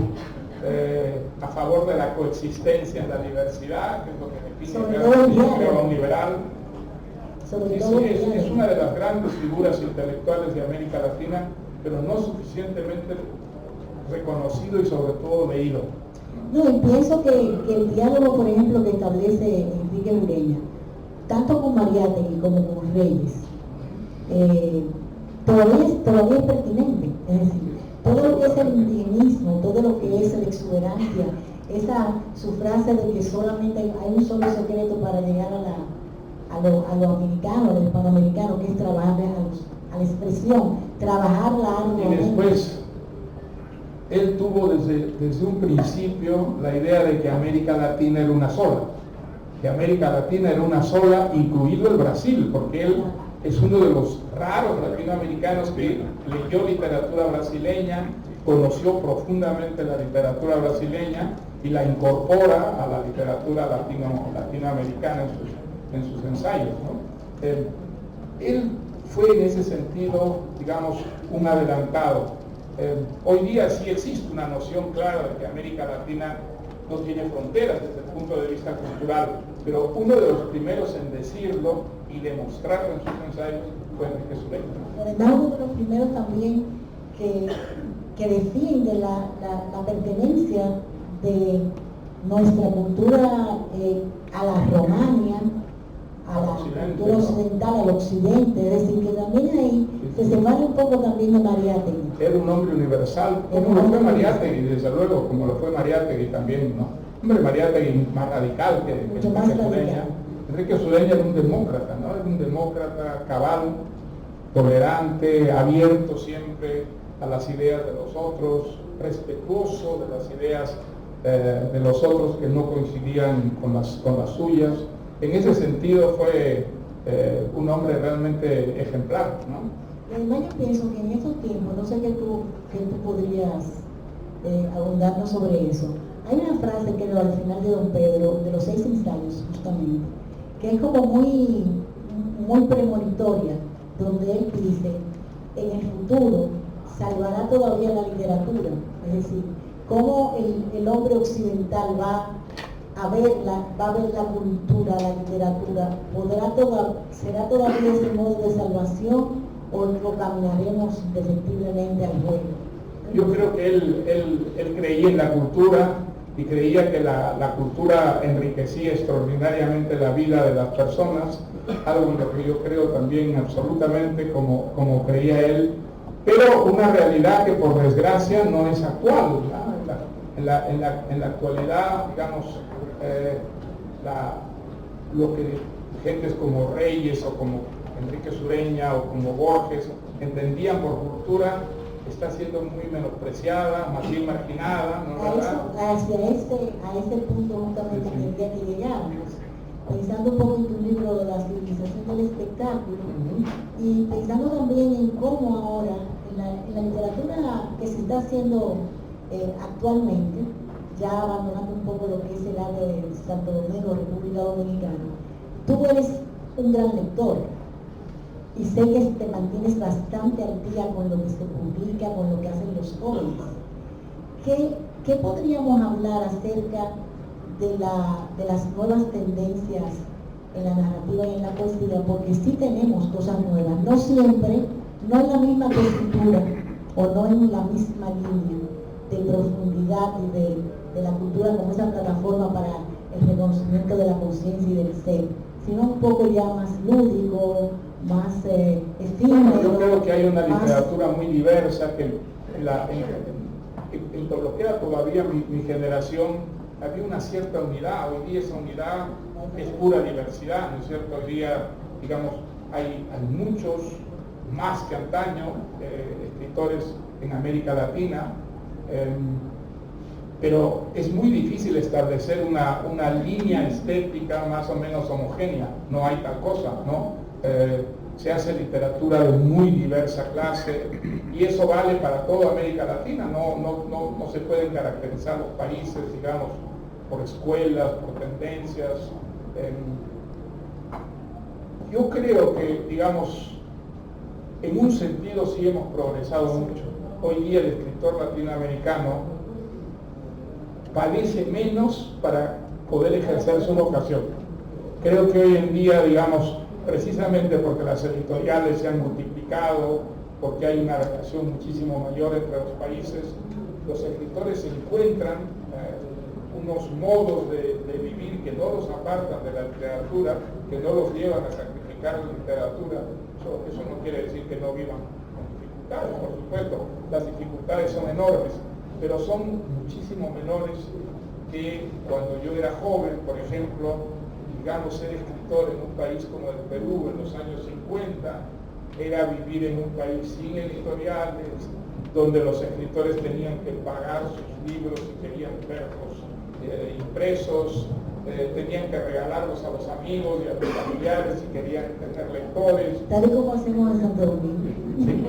a favor de la coexistencia en la diversidad, que es lo que define a un liberal. Es una de las grandes figuras intelectuales de América Latina, pero no suficientemente reconocido y sobre todo leído. No, y pienso que el diálogo, por ejemplo, que establece Enrique Ureña, tanto con Mariátegui como con Reyes, todavía es pertinente. Es decir, todo lo que es el indigenismo, todo lo que es la exuberancia, su frase de que solamente hay un solo secreto para llegar a lo americano, a lo hispanoamericano, que es trabajar a la expresión, trabajar la arduamente. Y después, él tuvo desde un principio la idea de que América Latina era una sola, incluido el Brasil, porque él es uno de los raros latinoamericanos que leyó literatura brasileña, conoció profundamente la literatura brasileña y la incorpora a la literatura latinoamericana en sus ensayos, ¿no? Él fue en ese sentido, digamos, un adelantado. Hoy día sí existe una noción clara de que América Latina no tiene fronteras desde el punto de vista cultural, pero uno de los primeros en decirlo y demostrarlo en sus ensayos fue Enrique Sureña. Además, uno de los primeros también que defiende la pertenencia de nuestra cultura a la Romania, a la cultura occidental, al occidente, es decir, que también ahí se separa un poco también de Mariátegui. Era un hombre universal, como lo fue Mariátegui, desde luego, como lo fue Mariátegui también, ¿no? Hombre, Mariátegui más radical que Enrique Sureña. Enrique Sureña era un demócrata, ¿no? Era un demócrata cabal, tolerante, abierto siempre a las ideas de los otros, respetuoso de las ideas de los otros que no coincidían con las suyas. En ese sentido fue un hombre realmente ejemplar, ¿no? Y además yo pienso que en estos tiempos, no sé qué tú podrías abundarnos sobre eso, hay una frase que al final de Don Pedro, de los 6 ensayos justamente, que es como muy premonitoria, donde él dice, en el futuro salvará todavía la literatura, es decir, cómo el hombre occidental va a ver la cultura, la literatura, será todavía ese modo de salvación o lo caminaremos definitivamente al juego. Yo creo que él creía en la cultura y creía que la cultura enriquecía extraordinariamente la vida de las personas, algo en lo que yo creo también absolutamente como creía él, pero una realidad que por desgracia no es actual, ¿no? En la actualidad, digamos, lo que gentes como Reyes o como Enrique Sureña o como Borges entendían por cultura está siendo muy menospreciada, más bien marginada, ¿no? A ese punto justamente quería que llegáramos, pensando un poco en tu libro de la civilización del espectáculo, y pensando también en cómo ahora, en la literatura que se está haciendo actualmente, ya abandonando un poco lo que es el área de Santo Domingo, República Dominicana, tú eres un gran lector y sé que te mantienes bastante al día con lo que se publica, con lo que hacen los jóvenes. ¿Qué podríamos hablar acerca de las nuevas tendencias en la narrativa y en la poesía? Porque sí tenemos cosas nuevas, no siempre, no en la misma tesitura o no en la misma línea de profundidad y de la cultura como esa plataforma para el reconocimiento de la conciencia y del ser, sino un poco ya más lúdico, más efímero. Yo creo que hay una literatura muy diversa que en lo que era todavía mi generación había una cierta unidad. Hoy día esa unidad es pura diversidad, ¿no es cierto? Hoy día, digamos, hay muchos, más que antaño, escritores en América Latina, pero es muy difícil establecer una línea estética más o menos homogénea. No hay tal cosa, ¿no? Se hace literatura de muy diversa clase y eso vale para toda América Latina. No se pueden caracterizar los países, digamos, por escuelas, por tendencias. Yo creo que, digamos, en un sentido sí hemos progresado mucho. Hoy día el escritor latinoamericano padece menos para poder ejercer su vocación. Creo que hoy en día, digamos, precisamente porque las editoriales se han multiplicado, porque hay una relación muchísimo mayor entre los países, los escritores encuentran unos modos de vivir que no los apartan de la literatura, que no los llevan a sacrificar la literatura. Eso no quiere decir que no vivan con dificultades, por supuesto, las dificultades son enormes, pero son muchísimo menores que cuando yo era joven, por ejemplo. Digamos, ser escritor en un país como el Perú en los años 50 era vivir en un país sin editoriales, donde los escritores tenían que pagar sus libros y querían verlos impresos, tenían que regalarlos a los amigos y a los familiares y querían tener lectores. Tal y como hacemos en Santo Domingo. Sí,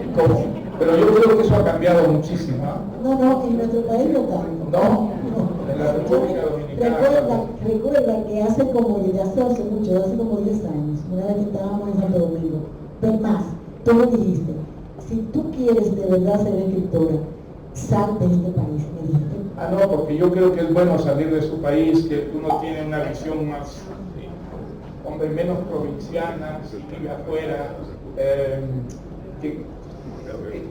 pero yo creo que eso ha cambiado muchísimo. No, en nuestro país no tanto. No, en la República Dominicana. Recuerda que hace como 10 años, una vez que estábamos en Santo Domingo, pero más, tú me dijiste, si tú quieres de verdad ser escritora, sal de este país, me dijiste. No, porque yo creo que es bueno salir de su país, que uno tiene una visión más, hombre, menos provinciana, si vive afuera, que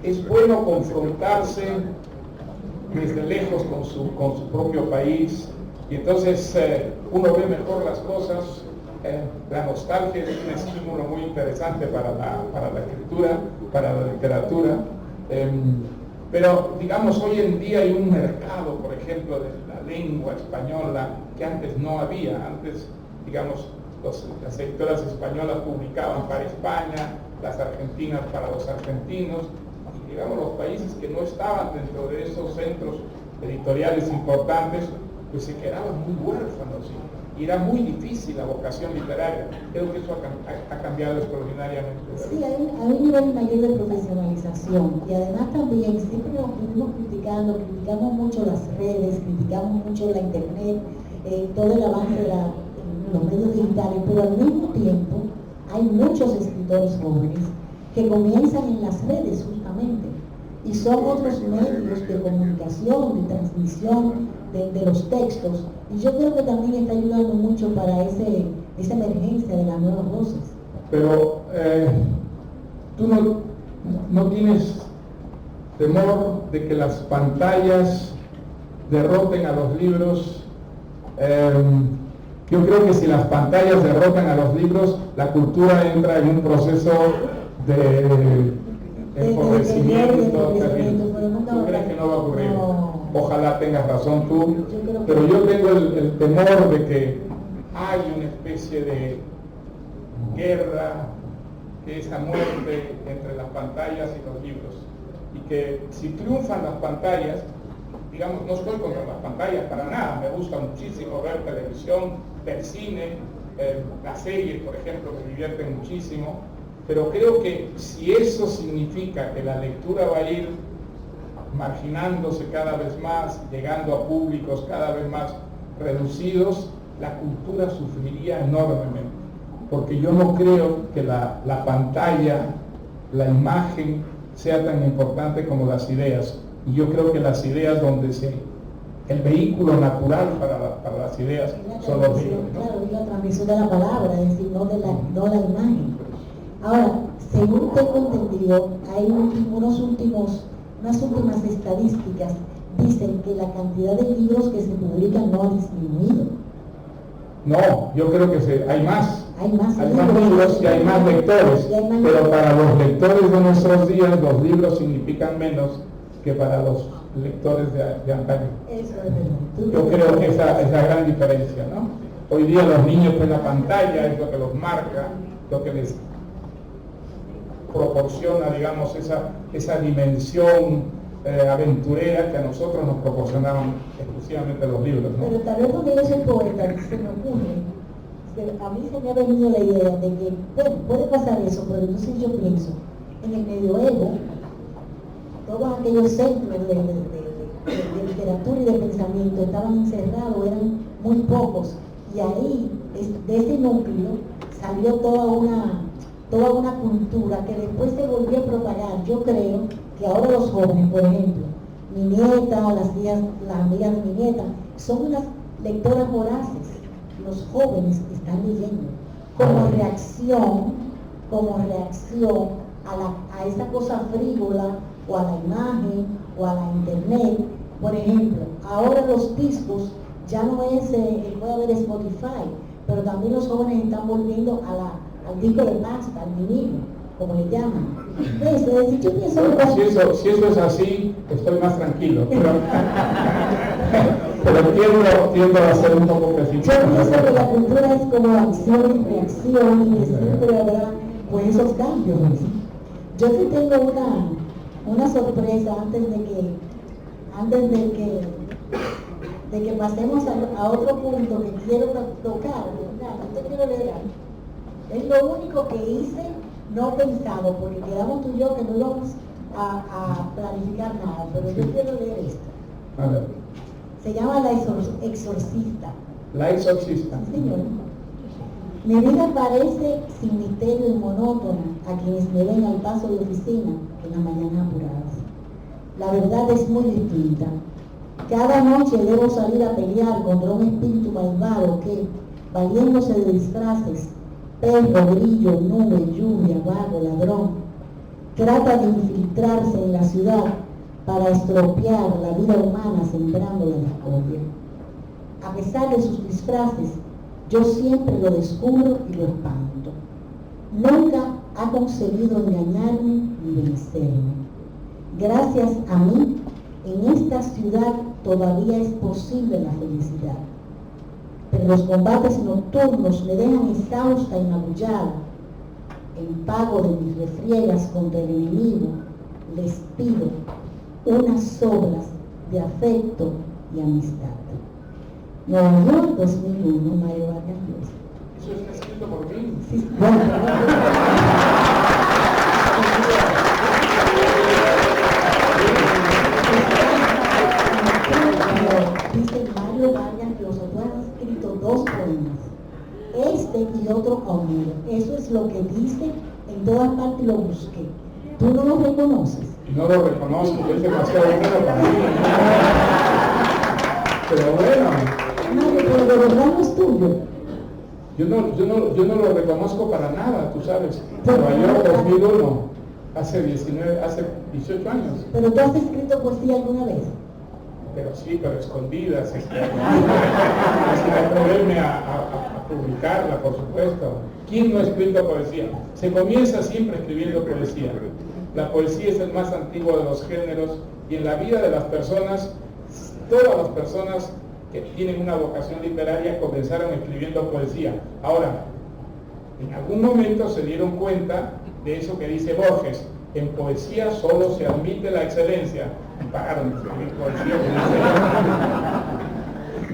es bueno confrontarse desde lejos con su propio país, y entonces uno ve mejor las cosas. La nostalgia es un estímulo muy interesante para la escritura, para la literatura. Pero, digamos, hoy en día hay un mercado, por ejemplo, de la lengua española que antes no había. Antes, digamos, las editoras españolas publicaban para España, las argentinas para los argentinos, y, digamos, los países que no estaban dentro de esos centros editoriales importantes, pues se quedaban muy huérfanos y era muy difícil la vocación literaria. Creo que eso ha cambiado extraordinariamente. Sí, hay un nivel mayor de profesionalización, y además también siempre nos vivimos criticamos mucho las redes, criticamos mucho la internet, todo el avance de los medios digitales, pero al mismo tiempo hay muchos escritores jóvenes que comienzan en las redes justamente, y son otros medios de comunicación, de transmisión de los textos, y yo creo que también está ayudando mucho para esa emergencia de las nuevas voces. Pero tú no tienes temor de que las pantallas derroten a los libros. Yo creo que si las pantallas derrotan a los libros, la cultura entra en un proceso de empobrecimiento terrible. ¿Tú crees que no va a ocurrir? No. Ojalá tengas razón tú, pero yo tengo el temor de que hay una especie de guerra, que es a muerte entre las pantallas y los libros, y que si triunfan las pantallas, digamos, no estoy contra las pantallas para nada, me gusta muchísimo ver televisión, ver cine, las series, por ejemplo, me divierten muchísimo, pero creo que si eso significa que la lectura va a ir marginándose cada vez más, llegando a públicos cada vez más reducidos, la cultura sufriría enormemente, porque yo no creo que la pantalla, la imagen sea tan importante como las ideas, y yo creo que las ideas el vehículo natural para las ideas son los libros, ¿no? Claro, y la transmisión de la palabra, es decir, no la imagen. Ahora, según tengo entendido, hay unas últimas estadísticas dicen que la cantidad de libros que se publican no ha disminuido. No, yo creo que hay más. Hay más libros y hay más lectores, pero para los lectores de nuestros días los libros significan menos que para los lectores de antaño. Eso es verdad. Yo creo que esa es la gran diferencia, ¿no? Hoy día los niños ven la pantalla, es lo que los marca, lo que les proporciona, digamos, esa dimensión aventurera que a nosotros nos proporcionaban exclusivamente los libros, ¿no? Pero tal vez porque yo soy poeta, se me ocurre, a mí se me ha venido la idea de que, bueno, puede pasar eso, pero entonces yo pienso, en el medioevo, todos aquellos centros de literatura y de pensamiento estaban encerrados, eran muy pocos, y ahí, de ese núcleo, salió toda una cultura que después se volvió a propagar. Yo creo que ahora los jóvenes, por ejemplo, mi nieta, las amigas de mi nieta, son unas lectoras voraces. Los jóvenes están leyendo como reacción a esa cosa frívola, o a la imagen, o a la internet. Por ejemplo, ahora los discos ya no es, puede haber Spotify, pero también los jóvenes están volviendo al disco de pasta, al vinilo, como le llaman. Es decir, yo pienso si eso es así, estoy más tranquilo, pero tiendo a ser un poco pesimista. Yo pienso que la cultura es como acción y reacción, y que siempre habrá pues esos cambios. Yo sí tengo una sorpresa antes de que pasemos a otro punto que quiero tocar, ¿verdad? Yo te quiero leer algo. Es lo único que hice no pensado, porque quedamos tú y yo que no íbamos a planificar nada, pero yo quiero leer esto. A ver. Se llama La Exorcista. La Exorcista. Sí, señor. Mi vida parece sin misterio y monótona a quienes me ven al paso de oficina en las mañanas apuradas. La verdad es muy distinta. Cada noche debo salir a pelear contra un espíritu malvado que, valiéndose de disfraces, perro, grillo, nube, lluvia, vago, ladrón, trata de infiltrarse en la ciudad para estropear la vida humana sembrando la discordia. A pesar de sus disfraces, yo siempre lo descubro y lo espanto. Nunca ha conseguido engañarme ni vencerme. Gracias a mí, en esta ciudad todavía es posible la felicidad. Pero los combates nocturnos me dejan exhausta y magullada. En pago de mis refriegas contra el enemigo, les pido unas obras de afecto y amistad. Nueva York, 2001, Mario Vargas Llosa. Eso está escrito por mí. Sí, bueno, dice Mario Vargas Llosa, tú has escrito 2 poemas, este y otro a Homero. Eso es lo que dice en todas partes, lo busqué. ¿Tú no lo reconoces? No lo reconozco, es demasiado bueno para mí. Pero bueno. Mario, pero de verdad no es tuyo. Yo no lo reconozco para nada, tú sabes. Nueva York 2001, hace 18 años. ¿Pero tú has escrito poesía alguna vez? Pero sí, pero escondidas. Sin atreverme a publicarla, por supuesto. ¿Quién no ha escrito poesía? Se comienza siempre escribiendo poesía. La poesía es el más antiguo de los géneros y en la vida de las personas, todas las personas que tienen una vocación literaria comenzaron escribiendo poesía. Ahora, en algún momento se dieron cuenta de eso que dice Borges: en poesía solo se admite la excelencia. Y pararon de escribir poesía.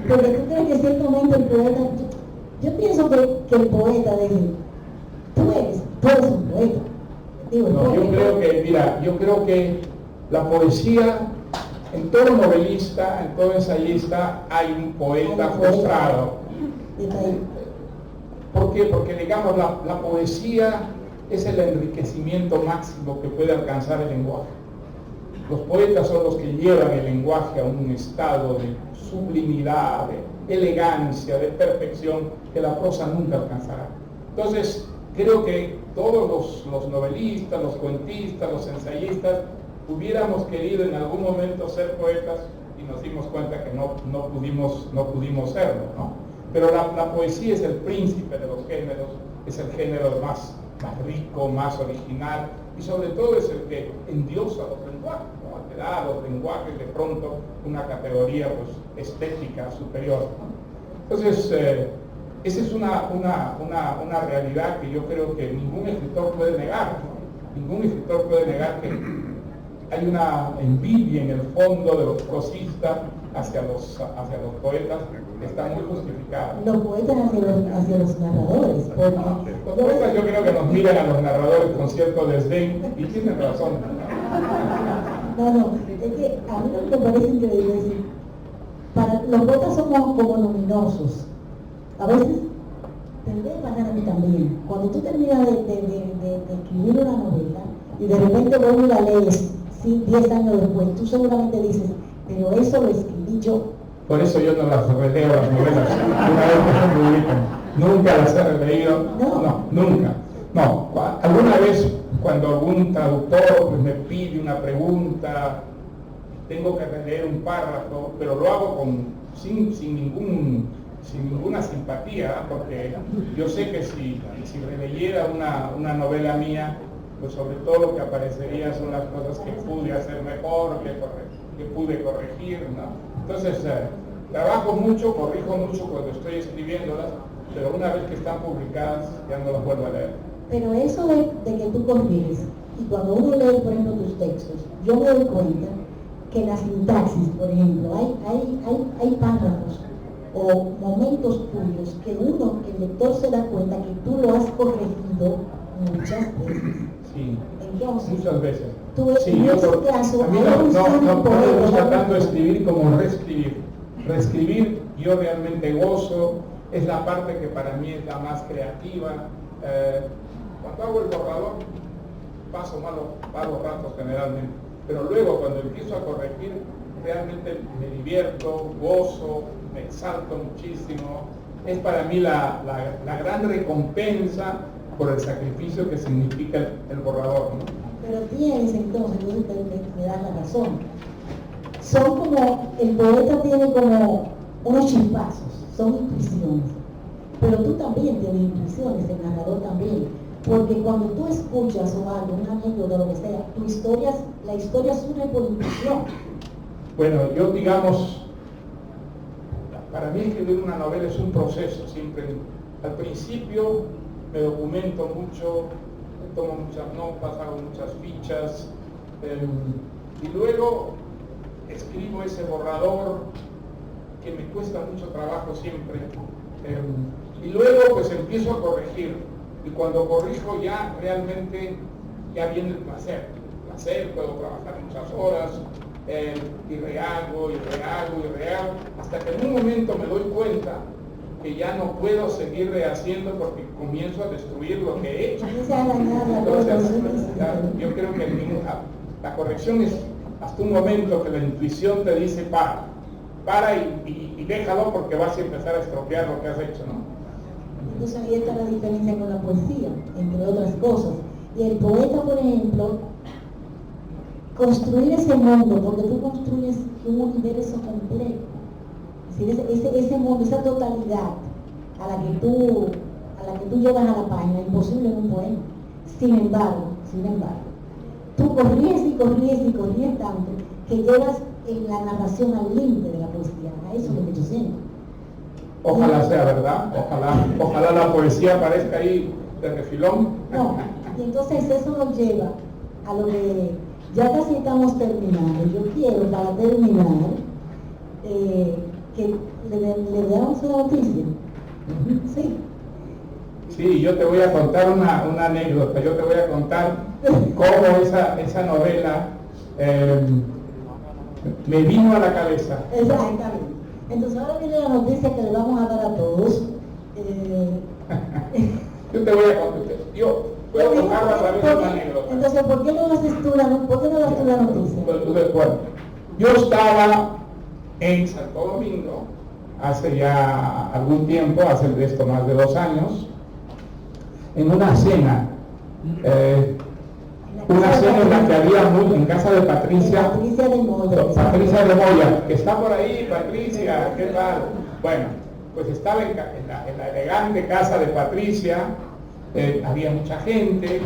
Porque tú crees que ciertamente el poeta, yo pienso que el poeta dice, tú eres un poeta. Digo, No, yo creo que la poesía, en todo novelista, en todo ensayista, hay un poeta frustrado. ¿Por qué? Porque digamos, la poesía es el enriquecimiento máximo que puede alcanzar el lenguaje. Los poetas son los que llevan el lenguaje a un estado de sublimidad, de elegancia, de perfección, que la prosa nunca alcanzará. Entonces, creo que todos los novelistas, los cuentistas, los ensayistas, hubiéramos querido en algún momento ser poetas y nos dimos cuenta que no pudimos serlo, ¿no? Pero la poesía es el príncipe de los géneros, es el género más rico, más original, y sobre todo es el que endiosa los lenguajes, ¿no? Le da a los lenguajes de pronto una categoría pues, estética superior, ¿no? Entonces, esa es una realidad que yo creo que ningún escritor puede negar, ¿no? Ningún escritor puede negar que hay una envidia en el fondo de los prosistas hacia los poetas que está muy justificada. Los poetas hacia los narradores. Los poetas yo creo que nos miran a los narradores con cierto desdén y tienen razón. No, es que a mí lo que me parece increíble es los poetas somos como luminosos. A veces te debe pasar a mí también. Cuando tú terminas de escribir una novela y de repente vuelves y la lees 10 años después, tú seguramente dices, pero eso lo escribí yo. Por eso yo no las releo las novelas. Una vez que se publican, nunca las he releído. No, nunca. No, alguna vez cuando algún traductor pues, me pide una pregunta, tengo que releer un párrafo, pero lo hago sin ninguna simpatía, porque yo sé que si releyera una novela mía, pues sobre todo lo que aparecería son las cosas que pude hacer mejor, que pude corregir, ¿no? Entonces, trabajo mucho, corrijo mucho cuando estoy escribiéndolas, pero una vez que están publicadas ya no las vuelvo a leer. Pero eso de que tú corriges, Y cuando uno lee, por ejemplo, tus textos, yo me doy cuenta que en la sintaxis, por ejemplo, hay párrafos o momentos tuyos que uno, el lector, se da cuenta que tú lo has corregido muchas veces. Sí, entonces, muchas veces. Tú, sí, en ese a caso, mí no me gusta tanto escribir como reescribir. Reescribir yo realmente gozo, es la parte que para mí es la más creativa. Cuando hago el borrador paso malos ratos generalmente, pero luego cuando empiezo a corregir realmente me divierto, gozo, me exalto muchísimo. Es para mí la gran recompensa por el sacrificio que significa el borrador, ¿no? Pero tienes entonces, me das la razón. Son como, el poeta tiene como unos chispazos, son intuiciones. Pero tú también tienes intuiciones, el narrador también. Porque cuando tú escuchas o algo, una anécdota, lo que sea, la historia surge por intuición. Bueno, yo digamos, para mí escribir una novela es un proceso siempre. Al principio me documento mucho, tomo muchas notas, hago muchas fichas, y luego escribo ese borrador que me cuesta mucho trabajo siempre, y luego pues empiezo a corregir, y cuando corrijo ya realmente ya viene el placer, puedo trabajar muchas horas, y rehago, hasta que en un momento me doy cuenta que ya no puedo seguir rehaciendo porque comienzo a destruir lo que he hecho. Entonces, yo creo que la corrección es hasta un momento que la intuición te dice para y déjalo porque vas a empezar a estropear lo que has hecho, ¿no? Entonces ahí está la diferencia con la poesía, entre otras cosas. Y el poeta, por ejemplo, construir ese mundo, porque tú construyes un universo completo. Ese mundo, esa totalidad a la que tú llevas a la página, imposible en un poema. Sin embargo, tú corríes tanto que llevas en la narración al límite de la poesía. A eso es lo que yo siento. Ojalá sea verdad, ojalá la poesía aparezca ahí de refilón. No, y entonces eso nos lleva a lo que ya casi estamos terminando. Yo quiero, para terminar, que le damos una noticia. Sí. Sí, yo te voy a contar una anécdota. Yo te voy a contar cómo esa novela me vino a la cabeza. Exactamente. Entonces ahora viene la noticia que le vamos a dar a todos. Yo te voy a contar. Yo puedo contarlo a través de una anécdota. Entonces, ¿por qué no haces tú la noticia? Bueno, yo estaba en Santo Domingo hace ya algún tiempo, hace de esto más de 2 años, en una cena. Una cena en la que había en casa de Patricia de Moya, que está por ahí. Patricia, ¿qué tal? Bueno, pues estaba en la elegante casa de Patricia, había mucha gente,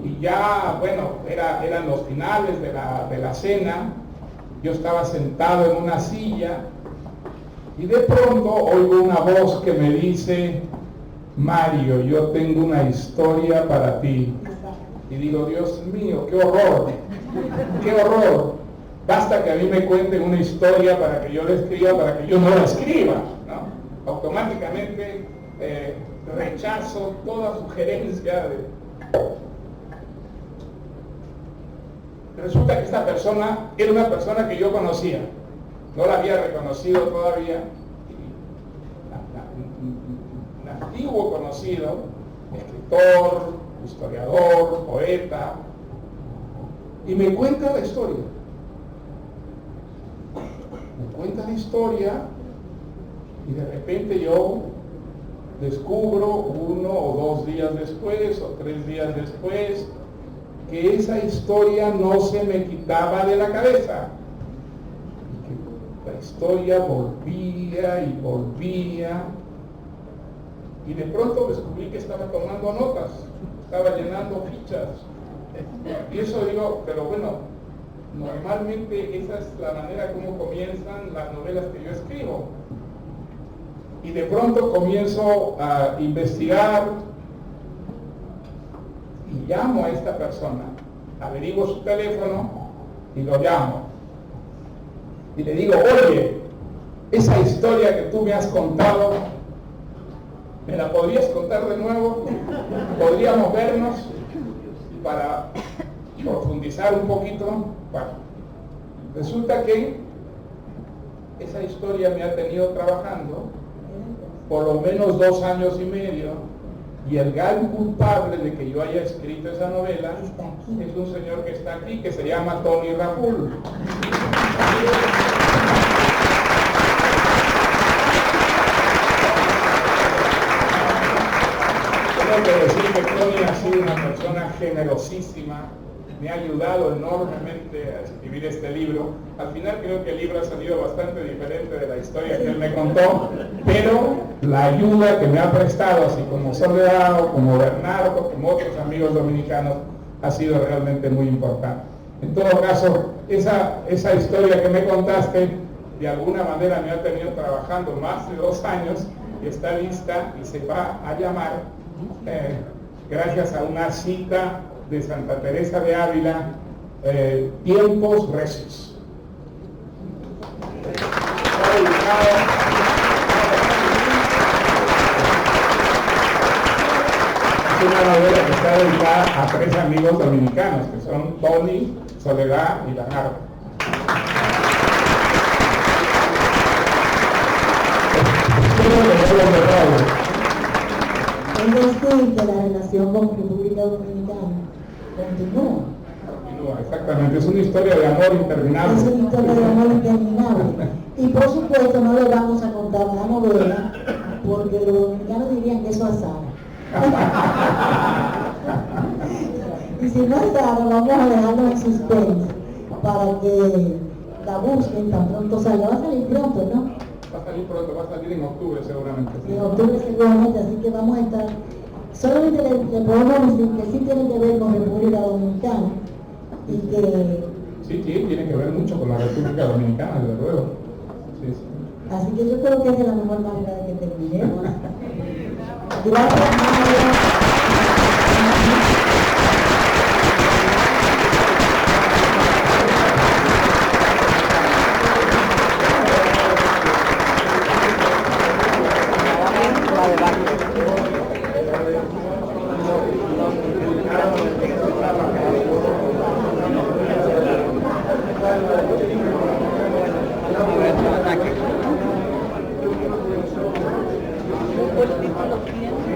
y ya, bueno, eran los finales de la cena. Yo estaba sentado en una silla y de pronto oigo una voz que me dice: Mario, yo tengo una historia para ti. Y digo, Dios mío, qué horror, qué horror. Basta que a mí me cuenten una historia para que yo la escriba, para que yo no la escriba, ¿no? Automáticamente rechazo toda sugerencia Resulta que esta persona era una persona que yo conocía, no la había reconocido todavía, un antiguo conocido, escritor, historiador, poeta, y me cuenta la historia. Y de repente yo descubro 1 o 2 días después o 3 días después que esa historia no se me quitaba de la cabeza, y que la historia volvía y volvía, y de pronto descubrí que estaba tomando notas, estaba llenando fichas, y eso digo, pero bueno, normalmente esa es la manera como comienzan las novelas que yo escribo. Y de pronto comienzo a investigar, y llamo a esta persona, averiguo su teléfono y lo llamo. Y le digo, oye, esa historia que tú me has contado, ¿me la podrías contar de nuevo? ¿Podríamos vernos para profundizar un poquito? Bueno, resulta que esa historia me ha tenido trabajando por lo menos 2 años y medio, y el gran culpable de que yo haya escrito esa novela es un señor que está aquí, que se llama Tony Rahul. Tengo que decir que Tony ha sido una persona generosísima, me ha ayudado enormemente a escribir este libro. Al final creo que el libro ha salido bastante diferente de la historia que él me contó, pero la ayuda que me ha prestado, así como Soledad, o como Bernardo, como otros amigos dominicanos, ha sido realmente muy importante. En todo caso, esa historia que me contaste, de alguna manera me ha tenido trabajando más de 2 años, y está lista y se va a llamar, gracias a una cita de Santa Teresa de Ávila, Tiempos Recios. Es una novela que está dedicada a 3 amigos dominicanos, que son Tony, Soledad y Bernardo. Es decir, que la relación con República Dominicana continúa. Continúa, exactamente. Es una historia de amor interminable. Es una historia de amor interminable. Y por supuesto no le vamos a contar la novela, porque los dominicanos dirían que eso es Sara. Y si no es Sara, vamos a dejarlo en suspense para que la busquen tan pronto salga. Va a salir pronto, ¿no? Va a salir pronto, va a salir en octubre seguramente. En octubre seguramente, así que vamos a estar. Solamente le podemos decir que sí tiene que ver con República Dominicana y que... Sí, tiene que ver mucho con la República Dominicana, desde luego. Sí, sí. Así que yo creo que esa es la mejor manera de que terminemos. Gracias, María. El título